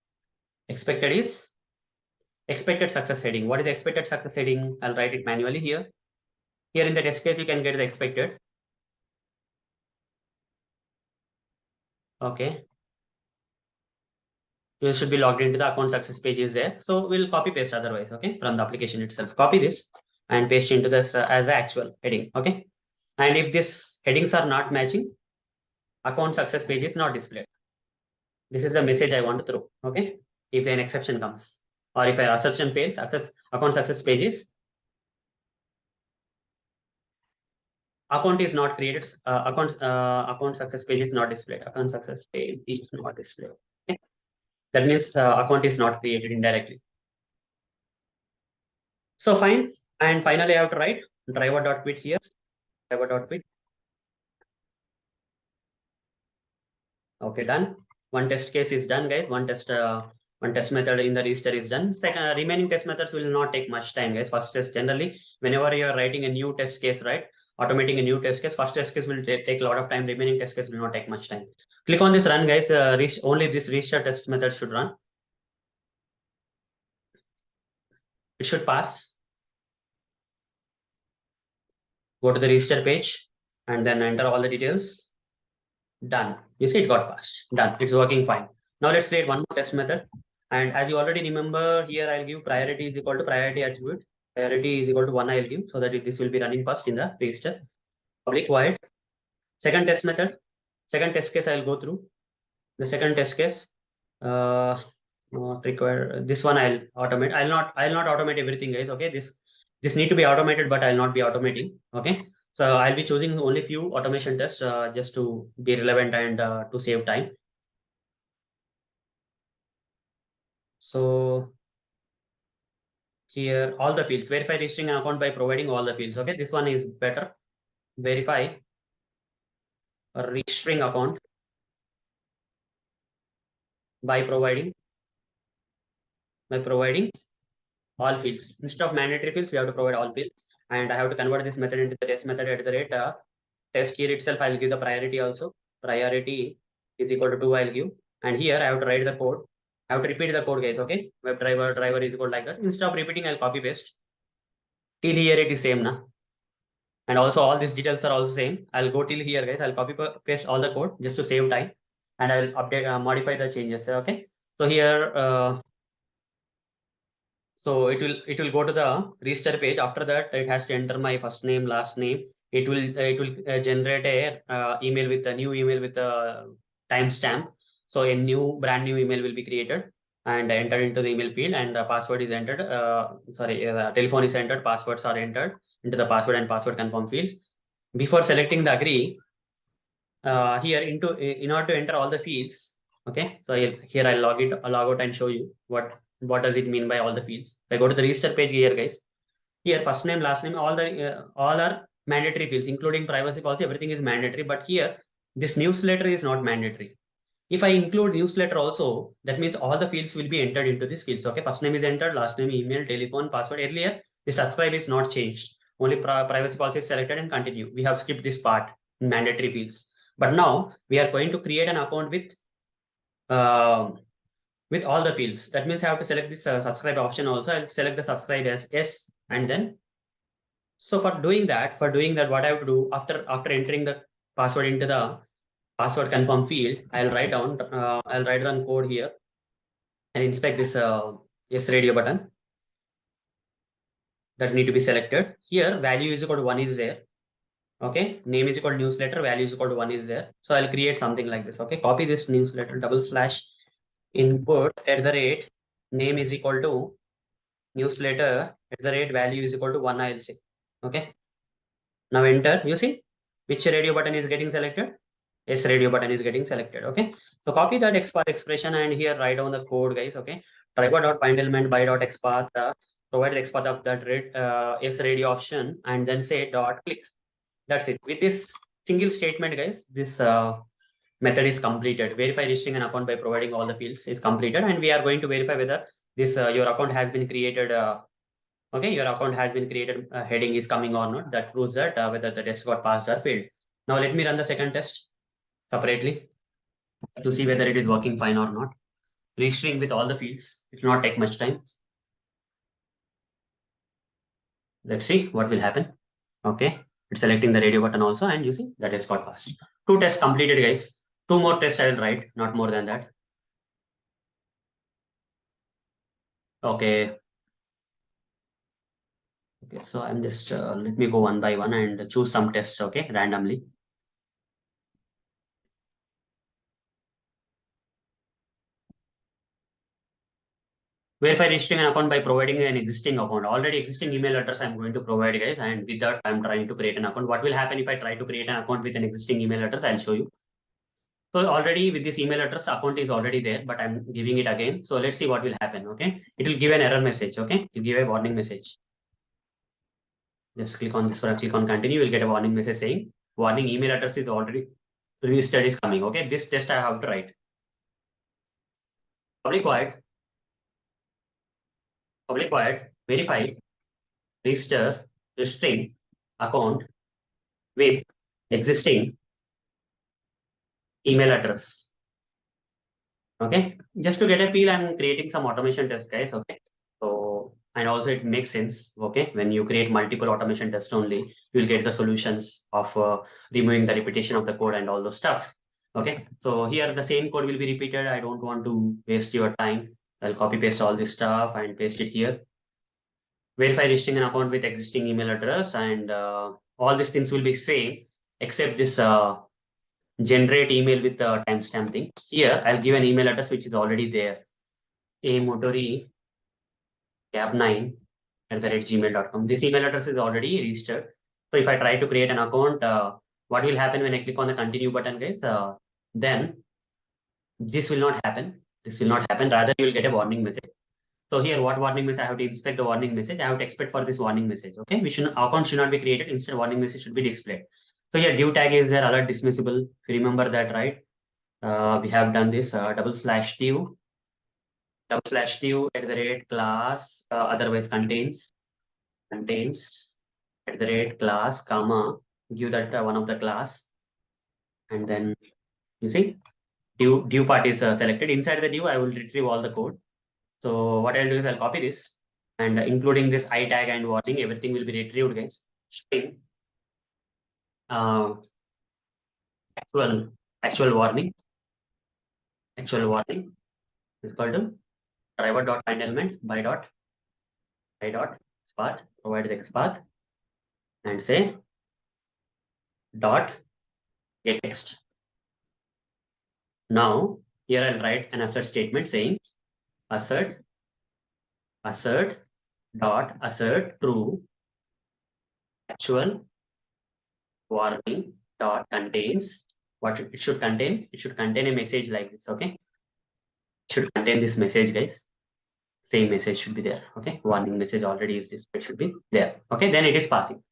Expected is expected success heading. What is expected success heading? I'll write it manually here. Here in the test case, you can get the expected. Okay. You should be logged into the account success page is there. So we'll copy paste otherwise, okay, from the application itself. Copy this and paste into this as the actual heading, okay. And if these headings are not matching, account success page is not displayed. This is the message I want to throw, okay. If an exception comes or if an assertion fails, account success page is account is not created. Account success page is not displayed. Account success page is not displayed. Okay? That means account is not created indirectly. So fine. And finally, I have to write driver.quit here. Driver.quit. Okay, done. One test case is done, guys. One test method in the register is done. Second, remaining test methods will not take much time, guys. First test generally, whenever you are writing a new test case, right? Automating a new test case, first test case will take a lot of time. Remaining test case will not take much time. Click on this run, guys. Only this register test method should run. It should pass. Go to the register page and then enter all the details. Done. You see it got passed. Done. It's working fine. Now let's create one more test method. And as you already remember, here I'll give priority is equal to priority attribute. Priority is equal to 1 I'll give so that this will be running first in the register. Public void. Second test method. Second test case I'll go through. The second test case. Not required. This one I'll automate. I'll not automate everything, guys. Okay. This need to be automated, but I'll not be automating. Okay. So I'll be choosing only few automation tests just to be relevant and to save time. So here all the fields, verify registering an account by providing all the fields. Okay, this one is better. Verify a registering account by providing all fields. Instead of mandatory fields, we have to provide all fields. And I have to convert this method into the test method at the rate test here itself. I'll give the priority also. Priority is equal to 2 I'll give. And here I have to write the code. I have to repeat the code, guys. Okay, web driver is equal like that. Instead of repeating, I'll copy paste. Till here it is same now. And also all these details are also same. I'll go till here, guys. I'll copy paste all the code just to save time, and I'll update modify the changes. Okay. So here, so it will go to the register page. After that, it has to enter my first name, last name. It will generate a email with a new email with a timestamp. So a brand new email will be created and entered into the email field, and the password is entered. Telephone is entered. Passwords are entered into the password and password confirm fields. Before selecting the agree, here in order to enter all the fields, okay. So here I'll log out and show you what What does it mean by all the fields? If I go to the register page here, guys, here first name, last name, all are mandatory fields, including privacy policy. Everything is mandatory, but here this newsletter is not mandatory. If I include newsletter also, that means all the fields will be entered into these fields. Okay, first name is entered, last name, email, telephone, password. Earlier, the subscribe is not changed. Only privacy policy is selected and continue. We have skipped this part in mandatory fields. But now we are going to create an account uh, with all the fields. That means I have to select this subscribe option also. I'll select the subscribe as yes, and then so for doing that, what I have to do after entering the password into the password confirm field, I'll write down code here and inspect this yes radio button that need to be selected. Here value is equal to 1 is there. Okay, name is equal to newsletter, value is equal to 1 is there. So I'll create something like this. Okay, copy this newsletter / input @ name is equal to newsletter @ value is equal to 1. I'll say. Okay, now enter. You see which radio button is getting selected? Yes, radio button is getting selected. Okay, so copy that XPath expression and here write down the code, guys. Okay, driver.find element by.xpath provide the XPath of that yes radio option and then say dot click. That's it. With this single statement, guys, this method is completed. Verify registering an account by providing all the fields is completed, and we are going to verify whether this your account has been created. Okay, your account has been created. Heading is coming or not. That proves that whether the test got passed or failed. Now let me run the second test separately to see whether it is working fine or not. Registering with all the fields. It will not take much time. Let's see what will happen. Okay, it's selecting the radio button also, and you see that is got passed. 2 tests completed, guys. 2 more tests I will write, not more than that. Okay. Okay, so I'm just let me go one by one and choose some tests. Okay, randomly. Verify registering an account by providing an existing account. Already existing email address I'm going to provide, guys, and with that I'm trying to create an account. What will happen if I try to create an account with an existing email address? I'll show you. So already with this email address, account is already there, but I'm giving it again. So let's see what will happen. Okay, it will give an error message. Okay, it will give a warning message. Just click on this one, click on continue. You'll get a warning message saying warning email address is already registered is coming. Okay, this test I have to write. Public void verify register registering account with existing email address. Okay, just to get a feel, I'm creating some automation tests, guys. Okay, so and also it makes sense. Okay, when you create multiple automation tests only, you'll get the solutions of removing the repetition of the code and all those stuff. Okay, so here the same code will be repeated. I don't want to waste your time. I'll copy paste all this stuff and paste it here. Verify registering an account with existing email address, and all these things will be same except this generate email with the timestamp thing. Here I'll give an email address which is already there. amotori cab9@gmail.com. This email address is already registered. So if I try to create an account, what will happen when I click on the continue button, guys? Then this will not happen. This will not happen. Rather, you will get a warning message. So here, what warning message? I have to inspect the warning message. I have to expect for this warning message. Okay, account should not be created. Instead, warning message should be displayed. So here, div tag is there. Alert dismissible. If you remember that, right? We have done this /div @class otherwise contains @class comma give that one of the class, and then you see div part is selected. Inside the div, I will retrieve all the code. So what I'll do is I'll copy this and including this I tag and warning, everything will be retrieved, guys. String actual warning is equal to driver.find element by dot xpath, provide the xpath and say dot get text. Now here I'll write an assert statement saying assert true actual warning dot contains what it should contain. It should contain a message like this. Okay, it should contain this message, guys. same message should be there. Okay, warning message already is displayed, should be there. Okay, then it is passing.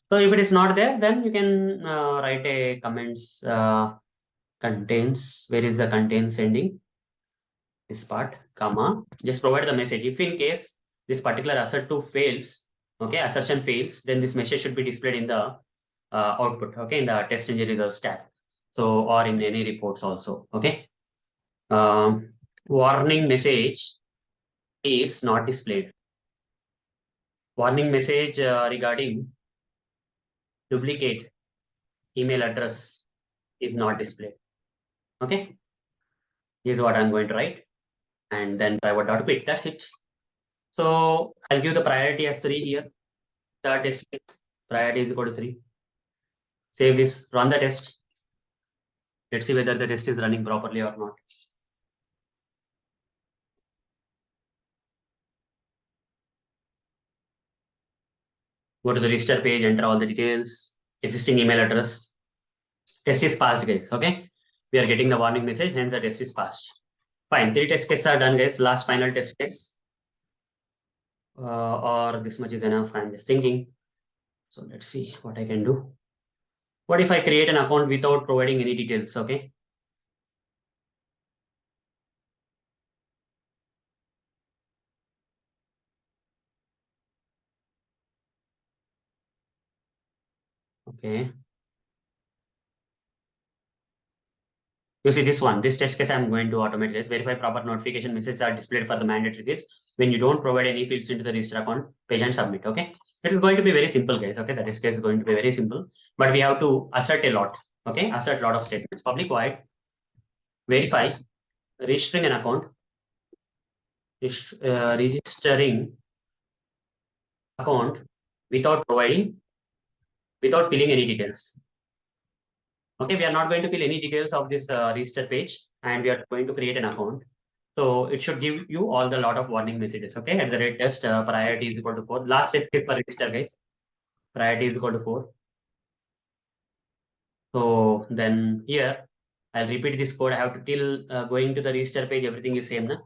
So if it is not there, then you can write a comments contains. Where is the contains ending? This part, comma. Just provide the message. If in case this particular assert 2 fails, okay, assertion fails, then this message should be displayed in the output. Okay, in the test engine results tab. So or in any reports also. Okay. Warning message is not displayed. Warning message regarding duplicate email address is not displayed. Okay, this is what I'm going to write, and then pivot dot quit. That's it. So I'll give the priority as 3 here. The test priority is equal to 3. Save this, run the test. Let's see whether the test is running properly or not. Go to the register page, enter all the details, existing email address. Test is passed, guys. Okay, we are getting the warning message, hence the test is passed. Fine, 3 test cases are done, guys. Last final test case. Or this much is enough. I'm just thinking. So let's see what I can do. What if I create an account without providing any details? Okay. Okay. You see this one, this test case I'm going to automate this. Verify proper notification messages are displayed for the mandatory fields when you don't provide any fields into the register account page and submit. Okay. It is going to be very simple, guys. Okay. The test case is going to be very simple, but we have to assert a lot. Okay. Assert a lot of statements. Public void, verify, registering an account, registering account without without filling any details. Okay, we are not going to fill any details of this register page, and we are going to create an account. So it should give you all the lot of warning messages. Okay, at the rate test, priority is equal to 4. Last step for register, guys. Priority is equal to 4. So then here, I'll repeat this code. I have to till going to the register page, everything is same. Na?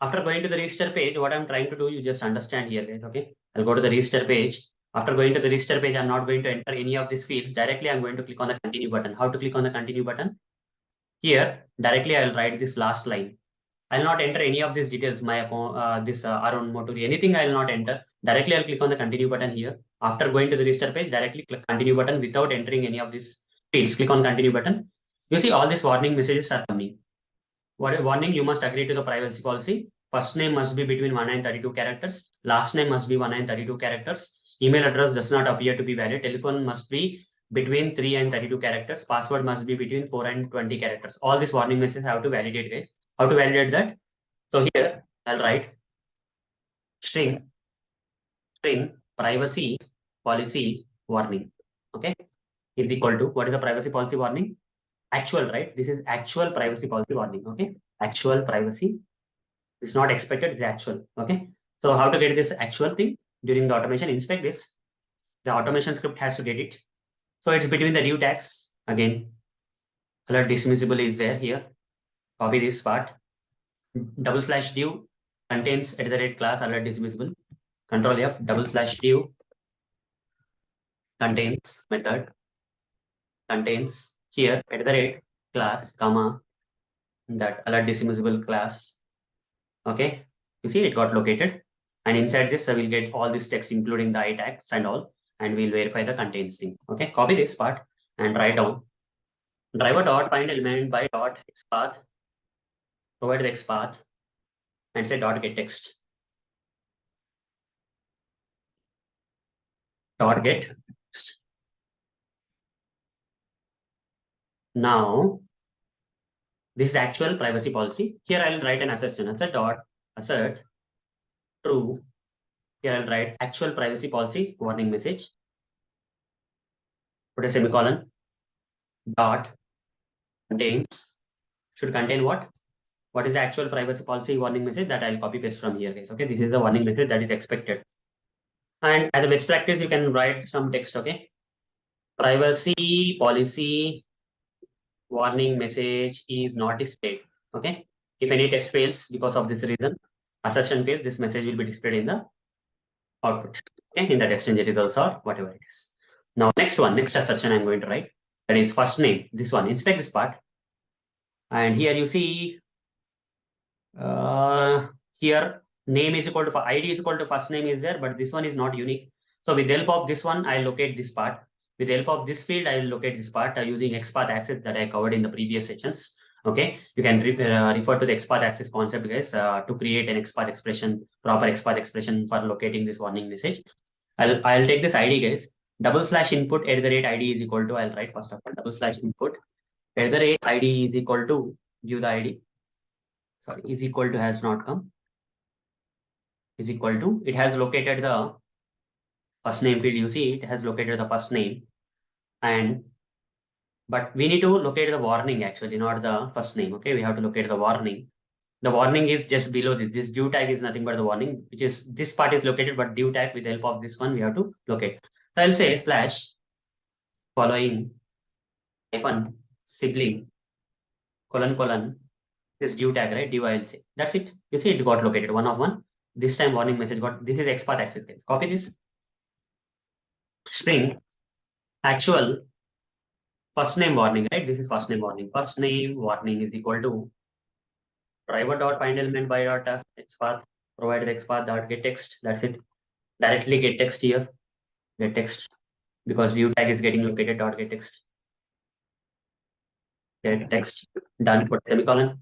After going to the register page, what I'm trying to do, you just understand here, guys. Okay, I'll go to the register page. After going to the register page, I'm not going to enter any of these fields. Directly, I'm going to click on the continue button. How to click on the continue button? Here, directly I will write this last line. I'll not enter any of these details, my account, this Arun Moturi, anything I will not enter. Directly I'll click on the continue button here. After going to the register page, directly click continue button without entering any of these fields. Click on continue button. You see all these warning messages are coming. What is warning? You must agree to the privacy policy. First name must be between 1 and 32 characters. Last name must be 1 and 32 characters. Email address does not appear to be valid. Telephone must be between 3 and 32 characters. Password must be between 4 and 20 characters. All these warning messages have to validate, guys. How to validate that? So here I'll write string privacy policy warning. Okay, is equal to what is the privacy policy warning? Actual, right? This is actual privacy policy warning. Okay, actual privacy. It's not expected, it's actual. Okay, so how to get this actual thing? During the automation, inspect this. The automation script has to get it. So it's between the new tags. Again, alert dismissible is there here. Copy this part. /div contains @class alert dismissible. Control F, /div contains method contains here @class comma that alert dismissible class. Okay, you see it got located, and inside this I will get all this text including the I tags and all, and we'll verify the contains thing. Okay, copy this part and write down driver dot find element by dot xpath, provide the xpath and say dot get text, dot get text. Now this is actual privacy policy. Here I will write an assertion, assert dot assert true. Here I'll write actual privacy policy warning message. Put a semicolon. Dot contains, should contain what? What is the actual privacy policy warning message? That I'll copy paste from here, guys. Okay, this is the warning message that is expected. And as a best practice, you can write some text. Okay, privacy policy warning message is not displayed. Okay, if any test fails because of this reason, assertion page, this message will be displayed in the output, okay, in the TestNG results or whatever it is. Now, next assertion I'm going to write, that is first name. This one, inspect this part. And here you see, here name is equal to ID is equal to first name is there, but this one is not unique. So with the help of this one, I'll locate this part. With the help of this field, I'll locate this part using XPath access that I covered in the previous sections. Okay, you can refer to the XPath access concept, guys, to create an XPath expression, proper XPath expression for locating this warning message. I'll take this ID, guys. /input @ID is equal to, I'll write first of all, /input @ID is equal to, give the ID. Sorry, is equal to has not come. Is equal to, it has located the first name field. You see, it has located the first name, but we need to locate the warning actually, not the first name. Okay, we have to locate the warning. The warning is just below this. This div tag is nothing but the warning, which is this part is located, but div tag with the help of this one we have to locate. So I'll say / following hyphen sibling : this div tag, right? Div I'll say. That's it. You see, it got located one of one. This time warning message got. This is XPath access. Copy this. String actual first name warning, right? This is first name warning. First name warning is equal to driver.find element by XPath, provide the XPath dot get text. That's it. Directly get text here. Get text, because div tag is getting located dot get text. Get text. Done. Put semicolon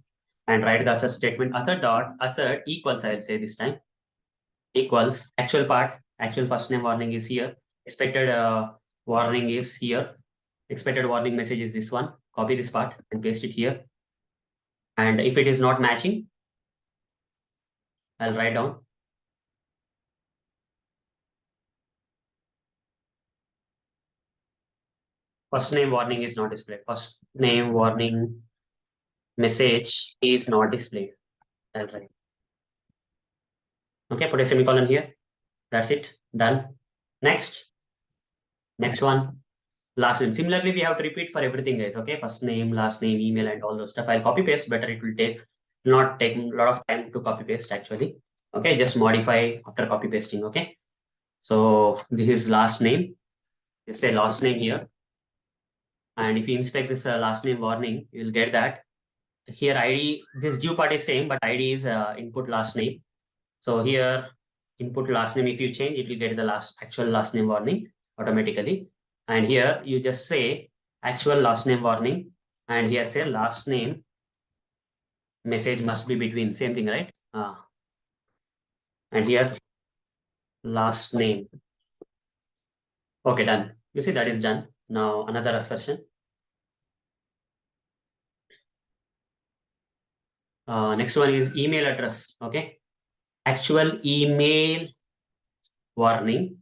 and write the assert statement. Assert equals, I'll say this time, equals actual part. Actual first name warning is here. Expected warning is here. Expected warning message is this one. Copy this part and paste it here. And if it is not matching, I'll write down first name warning is not displayed. First name warning message is not displayed. I'll write. Okay, put a semicolon here. That's it. Done. Next one. Last name. Similarly, we have to repeat for everything, guys. Okay, first name, last name, email, and all those stuff. I'll copy paste. Better, it will not take a lot of time to copy paste actually. Okay, just modify after copy pasting. Okay, so this is last name. Just say last name here, and if you inspect this last name warning, you will get that here ID. This due part is same, but ID is input last name. So here input last name. If you change, it will get the actual last name warning automatically. And here you just say actual last name warning, and here say last name message must be between, same thing, right? And here last name. Okay, done. You see, that is done. Now another assertion. Next one is email address. Okay, actual email warning.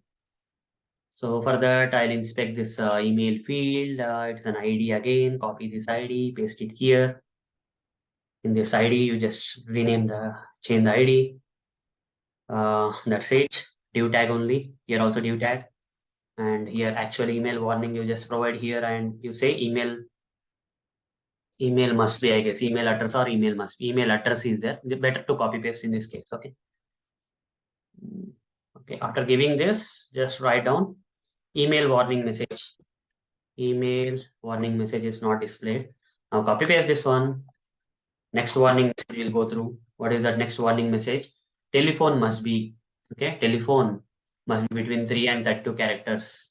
So for that, I'll inspect this email field. It's an ID again. Copy this ID, paste it here. In this ID, you just change the ID. That's it. Div tag only. Here also div tag. And here actual email warning you just provide here, and you say email must be, I guess, email address or email address is there. Better to copy paste in this case. Okay. Okay. After giving this, just write down email warning message. Email warning message is not displayed. Now copy paste this one. Next warning message we'll go through. What is that next warning message? Telephone must be, okay, telephone must be between 3 and 32 characters.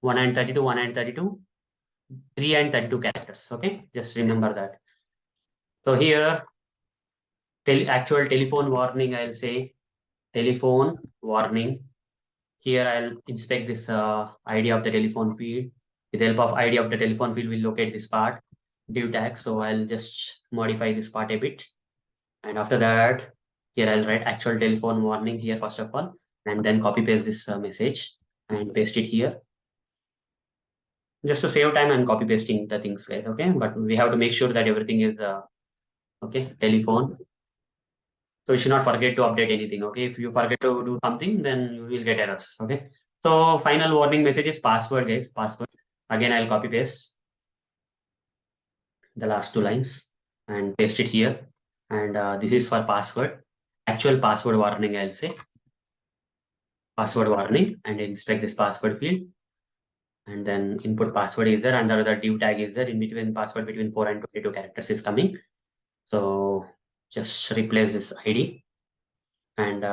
1 and 32, 1 and 32, 3 and 32 characters. Okay, just remember that. So here, actual telephone warning, I'll say telephone warning. Here I'll inspect this ID of the telephone field. With the help of ID of the telephone field, we'll locate this part, div tag. So I'll just modify this part a bit. And after that, here I'll write actual telephone warning here first of all, and then copy paste this message and paste it here. Just to save time, I'm copy pasting the things, guys. Okay, but we have to make sure that everything is okay. Telephone. So we should not forget to update anything. Okay, if you forget to do something, then you will get errors. Okay. So final warning message is password, guys. Password. Again, I'll copy paste the last 2 lines and paste it here. And this is for password. Actual password warning, I'll say. Password warning, and inspect this password field. And then input password is there, and the div tag is there. In between password between 4 and 22 characters is coming. So just replace this ID and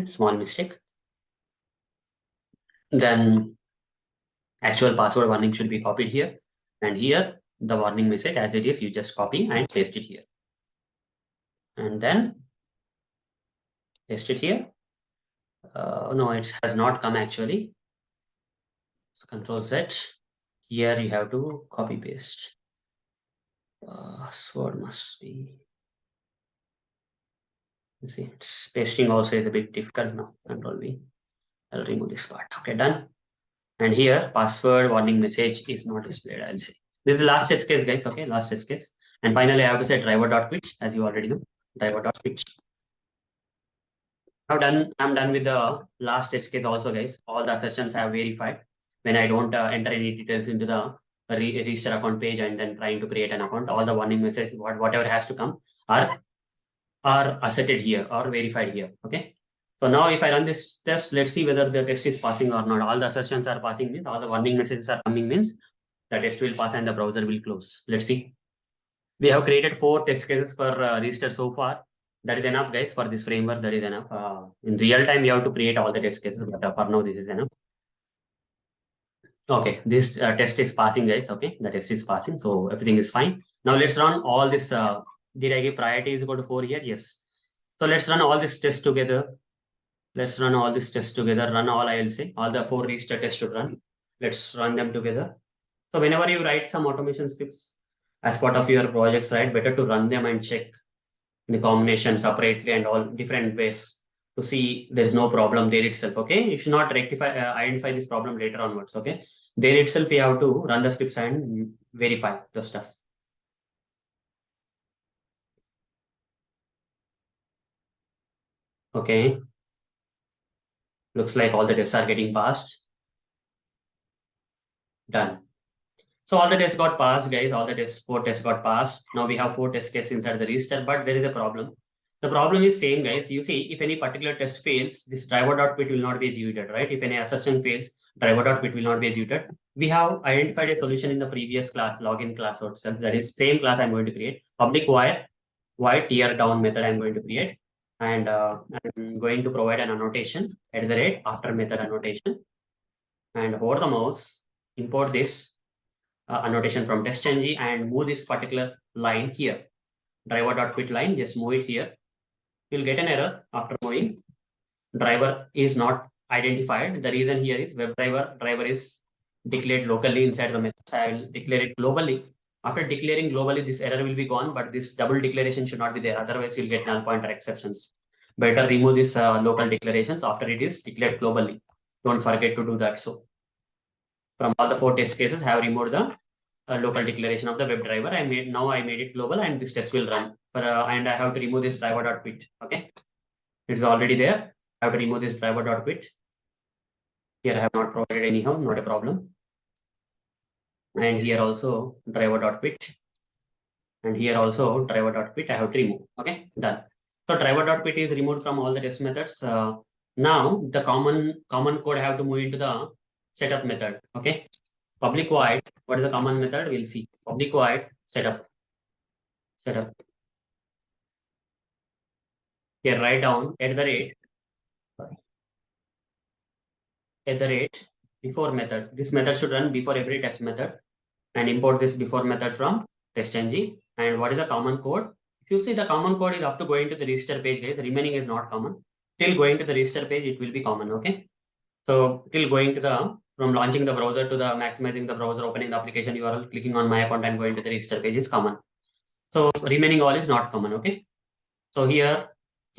small mistake. Then actual password warning should be copied here. And here the warning message as it is, you just copy and paste it here. And then paste it here. No, it has not come actually. So Control Z. Here you have to copy paste. Password must be. You see, it's pasting also is a bit difficult now. Control V. I'll remove this part. Okay, done. And here password warning message is not displayed. I'll say this is the last test case, guys. Okay, last test case. And finally, I have to say driver.quit, as you already know. Driver.quit. I'm done with the last test case also, guys. All the sessions I have verified. When I don't enter any details into the register account page and then trying to create an account, all the warning messages, whatever has to come are asserted here or verified here. Okay. So now if I run this test, let's see whether the test is passing or not. All the assertions are passing means all the warning messages are coming means the test will pass and the browser will close. Let's see. We have created 4 test cases for register so far. That is enough, guys, for this framework. That is enough. In real time, you have to create all the test cases, but for now, this is enough. Okay, this test is passing, guys. Okay, the test is passing, so everything is fine. Now let's run all this. Did I give priority is equal to 4 here? Yes. So let's run all this test together. Let's run all this test together. Run all, I will say. All the 4 register tests should run. Let's run them together. So whenever you write some automation scripts as part of your projects, right, better to run them and check the combination separately and all different ways to see there is no problem there itself. Okay, you should not identify this problem later onwards. Okay, there itself you have to run the scripts and verify the stuff. Okay, looks like all the tests are getting passed. Done. So all the tests got passed, guys. All the tests, 4 tests got passed. Now we have 4 test cases inside the register, but there is a problem. The problem is same, guys. You see, if any particular test fails, this driver.pit will not be executed, right? If any assertion fails, driver.pit will not be executed. We have identified a solution in the previous class, login class itself. That is same class I'm going to create. Public void tear down method I'm going to create. And I'm going to provide an annotation at the rate after method annotation. And over the mouse, import this annotation from TestNG and move this particular line here. Driver.quit line, just move it here. You'll get an error after moving. Driver is not identified. The reason here is web driver is declared locally inside the method. I will declare it globally. After declaring globally, this error will be gone, but this double declaration should not be there. Otherwise, you'll get null pointer exceptions. Better remove this local declarations after it is declared globally. Don't forget to do that. So from all the 4 test cases, I have removed the local declaration of the web driver. I made it global and this test will run. And I have to remove this driver.quit. Okay. It's already there. I have to remove this driver.quit. Here I have not provided anyhow, not a problem. And here also driver.quit. And here also driver.quit I have to remove. Okay, done. So driver.quit is removed from all the test methods. Now the common code I have to move into the setup method. Okay. Public void. What is the common method? We'll see. Public void setup. Here write down at the rate before method. This method should run before every test method and import this before method from TestNG. And what is the common code? If you see the common code is up to going to the register page, guys. Remaining is not common. Till going to the register page, it will be common. Okay. So till going to the from launching the browser to the maximizing the browser, opening the application URL, clicking on my account and going to the register page is common. So remaining all is not common. Okay. So here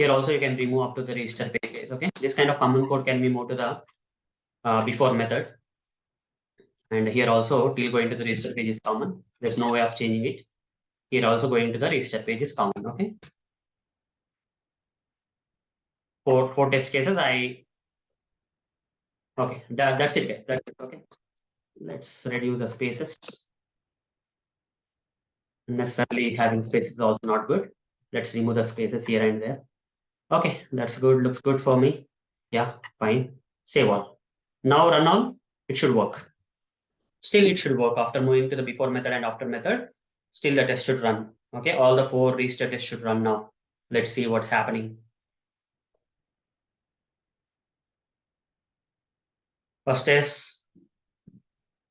also you can remove up to the register page, guys. Okay. This kind of common code can be moved to the before method. And here also till going to the register page is common. There's no way of changing it. Here also going to the register page is common. Okay. For test cases, okay, that's it, guys. That's it. Okay. Let's reduce the spaces. Necessarily having spaces is also not good. Let's remove the spaces here and there. Okay, that's good. Looks good for me. Yeah, fine. Save all. Now run all. It should work. Still, it should work after moving to the before method and after method. Still, the test should run. Okay, all the 4 restart tests should run now. Let's see what's happening. First test,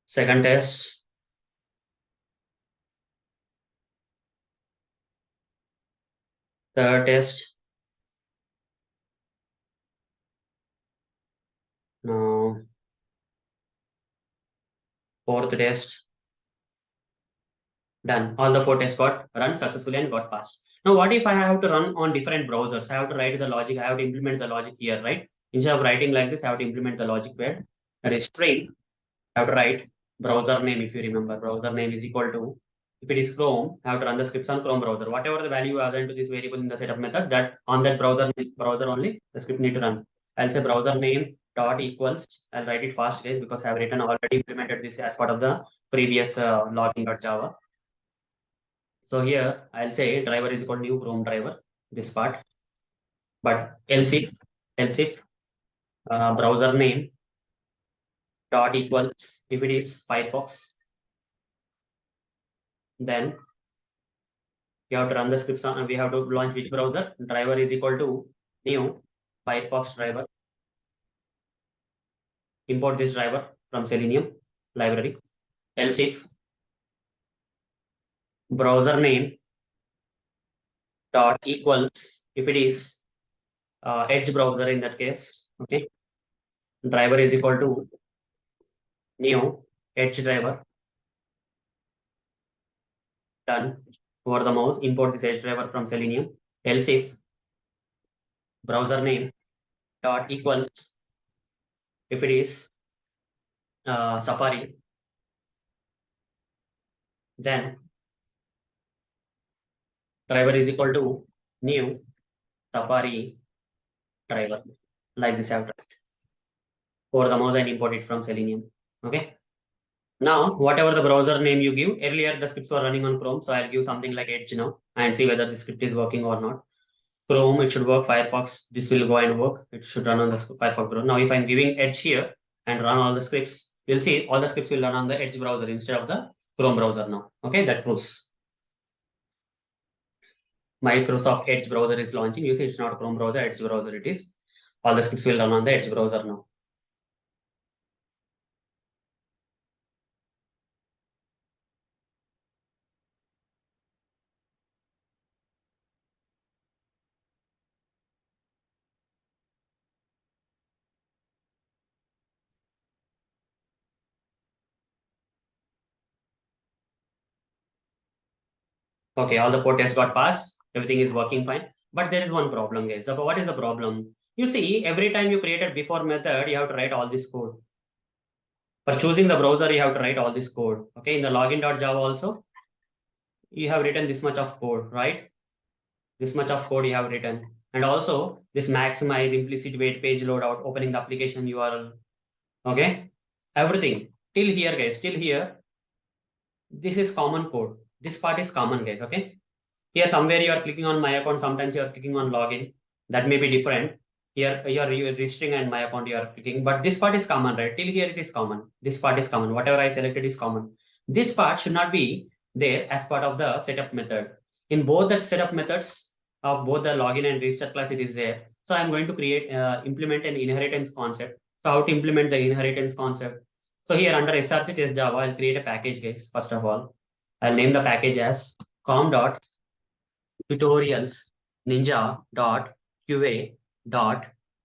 second test, third test. Now, fourth test. Done. All the 4 tests got run successfully and got passed. Now, what if I have to run on different browsers? I have to write the logic. I have to implement the logic here, right? Instead of writing like this, I have to implement the logic where that is string. I have to write browser name. If you remember, browser name is equal to, if it is Chrome, I have to run the scripts on Chrome browser. Whatever the value you assign to this variable in the setup method, that on that browser only the script need to run. I'll say browser name dot equals. I'll write it fast, guys, because I have written already implemented this as part of the previous login.java. So here I'll say driver is equal to new Chrome driver, this part. But else if browser name dot equals, if it is Firefox, then you have to run the scripts on, and we have to launch which browser. Driver is equal to new Firefox driver. Import this driver from Selenium library. Else if browser name dot equals, if it is Edge browser in that case, okay, driver is equal to new Edge driver. Done. Over the mouse, import this Edge driver from Selenium. Else if browser name dot equals, if it is Safari, then driver is equal to new Safari driver. Like this, I have to over the mouse and import it from Selenium. Okay. Now, whatever the browser name you give, earlier the scripts were running on Chrome, so I'll give something like Edge now and see whether the script is working or not. Chrome, it should work. Firefox, this will go and work. It should run on the Firefox browser. Now, if I'm giving Edge here and run all the scripts, you'll see all the scripts will run on the Edge browser instead of the Chrome browser now. Okay, that proves Microsoft Edge browser is launching. You see, it's not Chrome browser, Edge browser it is. All the scripts will run on the Edge browser now. Okay, all the 4 tests got passed. Everything is working fine. But there is one problem, guys. So what is the problem? You see, every time you create a before method, you have to write all this code. For choosing the browser, you have to write all this code. Okay, in the login.java also, you have written this much of code, right? This much of code you have written. And also this maximize, implicit wait, page loadout, opening the application URL. Okay, everything. Till here, guys, till here, this is common code. This part is common, guys. Okay. Here somewhere you are clicking on my account, sometimes you are clicking on login. That may be different. Here you are registering and my account you are clicking, but this part is common, right? Till here it is common. This part is common. Whatever I selected is common. This part should not be there as part of the setup method. In both the setup methods of both the login and register class, it is there. So I'm going to implement an inheritance concept. So how to implement the inheritance concept? So here under src test Java, I'll create a package, guys. First of all, I'll name the package as com.tutorials ninja.qa.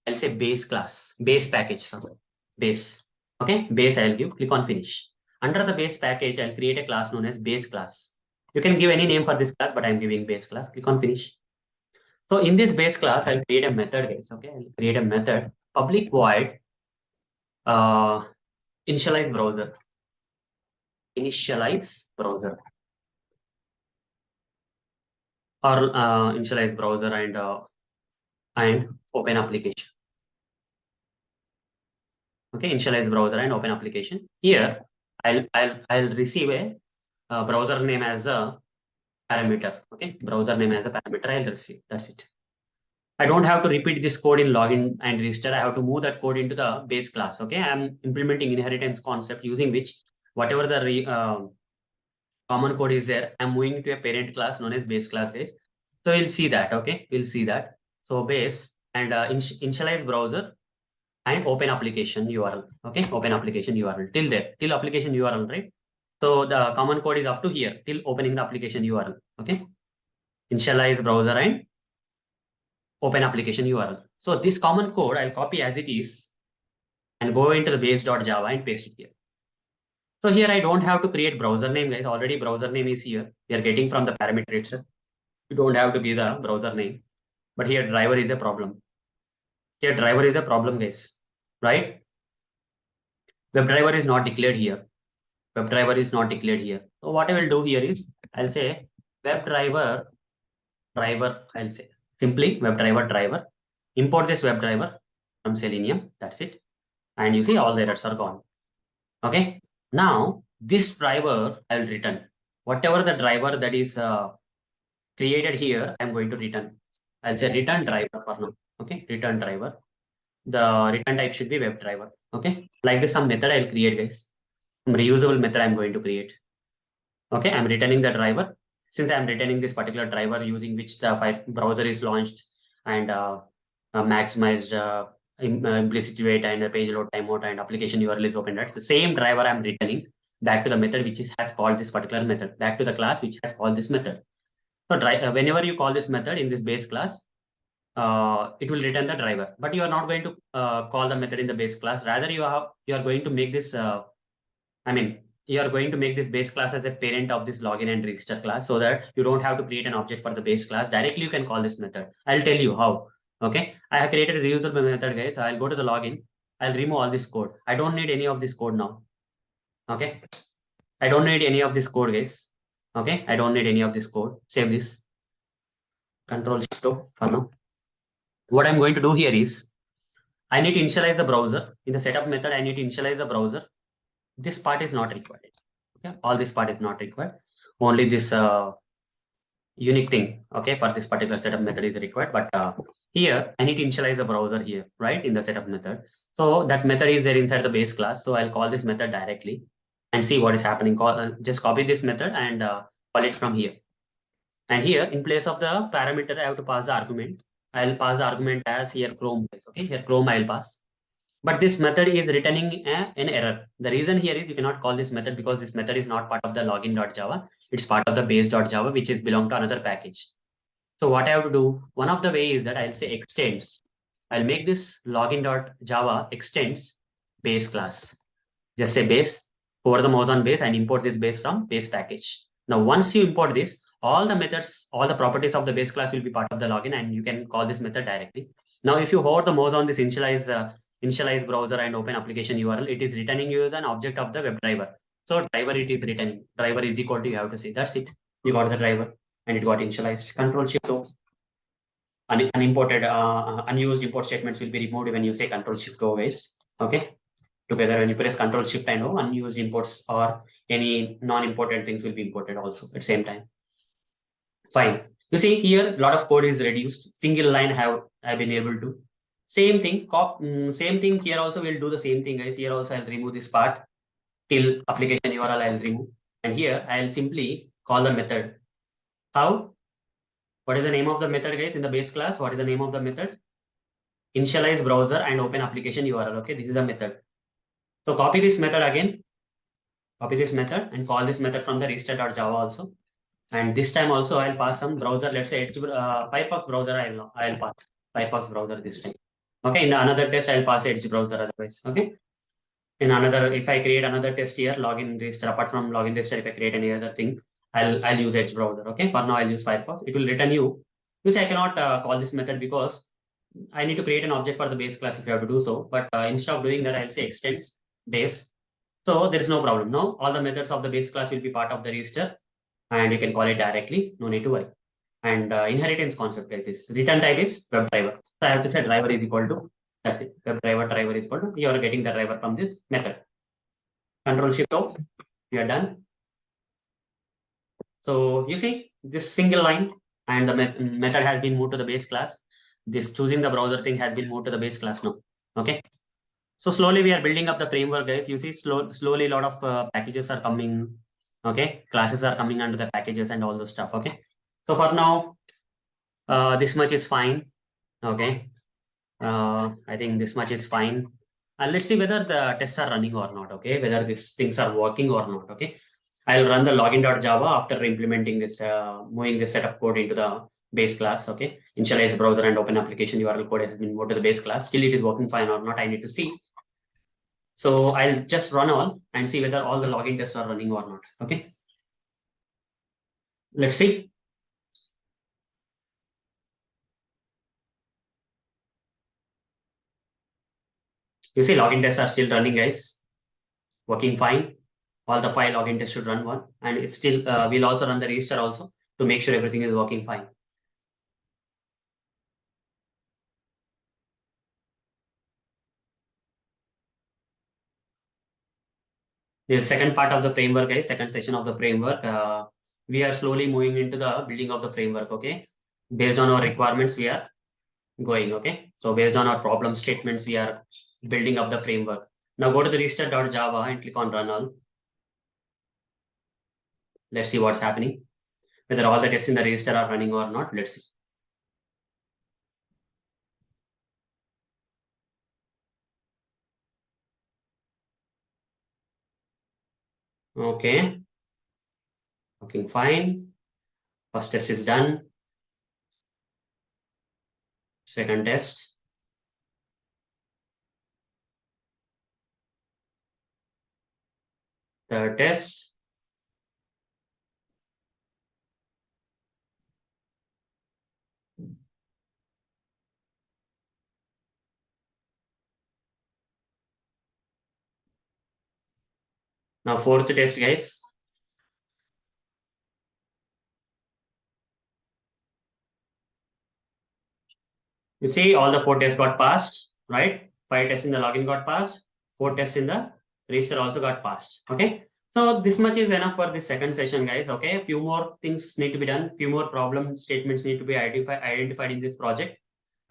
I'll say base class, base package, sorry, base. Okay, base I'll give, click on finish. Under the base package, I'll create a class known as base class. You can give any name for this class, but I'm giving base class. Click on finish. So in this base class, I'll create a method, guys. Okay, I'll create a method, public void uh, initialize browser. Initialize browser or initialize browser and open application. Okay, initialize browser and open application. Here, I'll receive a browser name as a parameter. Okay, browser name as a parameter I'll receive. That's it. I don't have to repeat this code in login and register. I have to move that code into the base class. Okay, I'm implementing inheritance concept using which whatever the common code is there, I'm moving to a parent class known as base class, guys. So we'll see that. Okay, we'll see that. So base and initialize browser and open application URL. Okay, open application URL till there, till application URL, right? So the common code is up to here till opening the application URL. Okay, initialize browser and open application URL. So this common code I'll copy as it is and go into the base.java and paste it here. So here I don't have to create browser name, guys. Already browser name is here. We are getting from the parameter itself. You don't have to give the browser name. But here driver is a problem. Here driver is a problem, guys. Right? WebDriver is not declared here. WebDriver is not declared here. So what I will do here is I'll say WebDriver driver. I'll say simply WebDriver driver. Import this WebDriver from Selenium. That's it. And you see all the errors are gone. Okay. Now this driver I will return. Whatever the driver that is created here, I'm going to return. I'll say return driver for now. Okay. Return driver. The return type should be WebDriver. Okay. Like this, some method I'll create, guys. Some reusable method I'm going to create. Okay. I'm returning the driver. Since I'm returning this particular driver using which the browser is launched and maximized implicit wait and page load timeout and application URL is opened. That's the same driver I'm returning back to the method which has called this particular method, back to the class which has called this method. So whenever you call this method in this base class, it will return the driver, but you are not going to call the method in the base class. Rather, you are going to make this. You are going to make this base class as a parent of this login and register class, so that you don't have to create an object for the base class. Directly, you can call this method. I'll tell you how. Okay, I have created a reusable method, guys. I'll go to the login. I'll remove all this code. I don't need any of this code now. Okay, I don't need any of this code, guys. Okay, I don't need any of this code. Save this. Control Shift O for now. What I'm going to do here is I need to initialize the browser. In the setup method, I need to initialize the browser. This part is not required. Okay, all this part is not required. Only this unique thing, okay, for this particular setup method is required. But here I need to initialize the browser here, right, in the setup method. So that method is there inside the base class. So I'll call this method directly and see what is happening. Just copy this method and call it from here. And here, in place of the parameter, I have to pass the argument. I'll pass the argument as here Chrome. Okay, here Chrome I'll pass. But this method is returning an error. The reason here is you cannot call this method because this method is not part of the login.java. It's part of the base.java, which is belong to another package. So what I have to do, one of the ways is that I'll say extends. I'll make this login.java extends base class. Just say base, hover the mouse on base and import this base from base package. Now, once you import this, all the methods, all the properties of the base class will be part of the login and you can call this method directly. Now, if you hover the mouse on this initialize browser and open application URL, it is returning you an object of the WebDriver. So driver it is returning. Driver is equal to, you have to say, that's it. You got the driver and it got initialized. Control Shift O. Unimported, unused import statements will be removed when you say Control Shift O, guys. Okay. Together, when you press Control Shift and O, unused imports or any non-imported things will be imported also at the same time. Fine. You see here, a lot of code is reduced. Single line I've been able to. Same thing. Same thing here also. We'll do the same thing, guys. Here also I'll remove this part till application URL I'll remove, and here I'll simply call the method. How? What is the name of the method, guys? In the base class, what is the name of the method? Initialize browser and open application URL. Okay, this is the method. So copy this method again. Copy this method and call this method from the register.java also. And this time also I'll pass some browser. Let's say Firefox browser. I'll pass Firefox browser this time. Okay. In the another test, I'll pass Edge browser otherwise. Okay. In another, if I create another test here, login register. Apart from login register, if I create any other thing, I'll use Edge browser. Okay. For now, I'll use Firefox. It will return you. Which I cannot call this method because I need to create an object for the base class if you have to do so. But instead of doing that, I'll say extends base. So there is no problem. Now all the methods of the base class will be part of the register and you can call it directly. No need to worry. And inheritance concept is return type is WebDriver. So I have to say driver is equal to, that's it. WebDriver is equal to, you are getting the driver from this method. Control Shift O, you are done. So you see this single line and the method has been moved to the base class. This choosing the browser thing has been moved to the base class now. Okay. So slowly we are building up the framework, guys. You see, slowly a lot of packages are coming. Okay, classes are coming under the packages and all those stuff. Okay. So for now, this much is fine. Okay. I think this much is fine. And let's see whether the tests are running or not. Okay, whether these things are working or not. Okay. I'll run the login.java after implementing this, moving the setup code into the base class. Okay. Initialize browser and open application URL code has been moved to the base class. Still, it is working fine or not. I need to see. So I'll just run all and see whether all the login tests are running or not. Okay. Let's see. You see, login tests are still running, guys. Working fine. All the 5 login tests should run one, and it's still. We'll also run the register also to make sure everything is working fine. The second part of the framework, guys. Second section of the framework. We are slowly moving into the building of the framework. Okay, based on our requirements, we are going. Okay, so based on our problem statements, we are building up the framework. Now go to the register.java and click on run all. Let's see what's happening. Whether all the tests in the register are running or not. Let's see. Okay, working fine. First test is done. Second test. Third test. Now fourth test, guys. You see all the 4 tests got passed, right? 5 tests in the login got passed. 4 tests in the register also got passed. Okay. So this much is enough for this second session, guys. Okay. Few more things need to be done. Few more problem statements need to be identified in this project.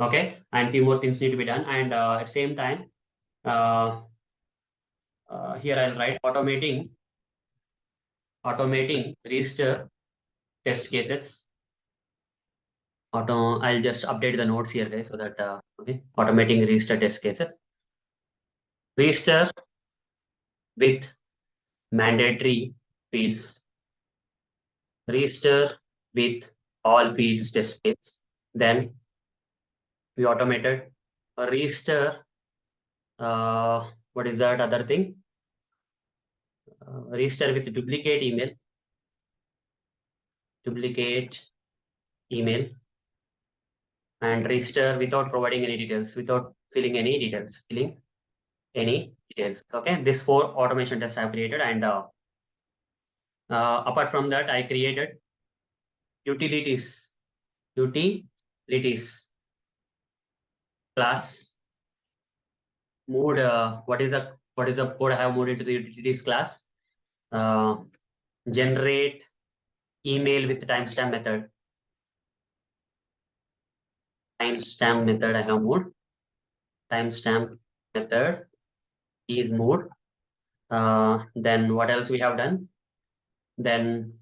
Okay. And few more things need to be done. And at the same time, uh, here I'll write automating register test cases. I'll just update the notes here, guys, so that okay. Automating register test cases. Register with mandatory fields. Register with all fields test case. Then we automated a register. What is that other thing? Register with duplicate email, and register without providing any details, without filling any details, Okay, this 4 automation tests I've created, and apart from that, I created utilities class moved. What is the code I have moved into the utilities class? Generate email with timestamp method. Timestamp method I have moved. Timestamp method is moved. Then what else we have done? Then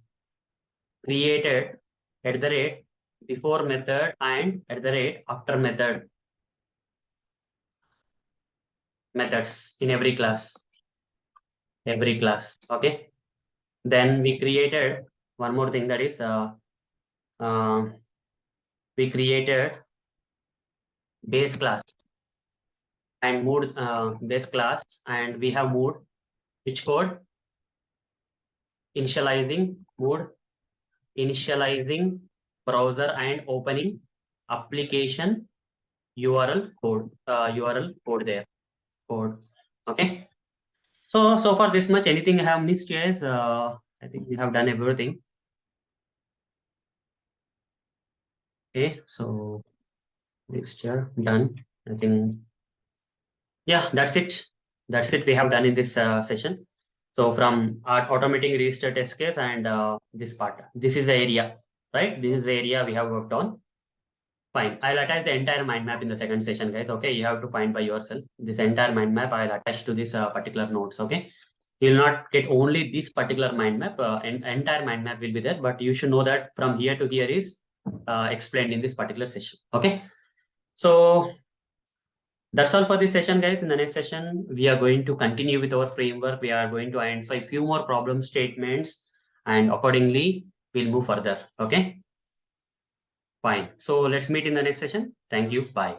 created @ before method and @ after methods in every class. Okay. Then we created one more thing, that is we created base class and moved base class, and we have moved which code? Initializing browser and opening application URL code there. Okay. So far this much. Anything I have missed, guys? I think we have done everything. Okay, so mixture done. I think, yeah, that's it. We have done in this session. So from automating register test case and this part, this is the area, right? This is the area we have worked on. Fine. I'll attach the entire mind map in the second session, guys. Okay, you have to find by yourself. This entire mind map I'll attach to this particular notes. Okay, you'll not get only this particular mind map. Entire mind map will be there, but you should know that from here to here is explained in this particular session. Okay, so that's all for this session, guys. In the next session, we are going to continue with our framework. We are going to identify a few more problem statements, and accordingly, we'll move further. Okay. Fine. So let's meet in the next session. Thank you. Bye.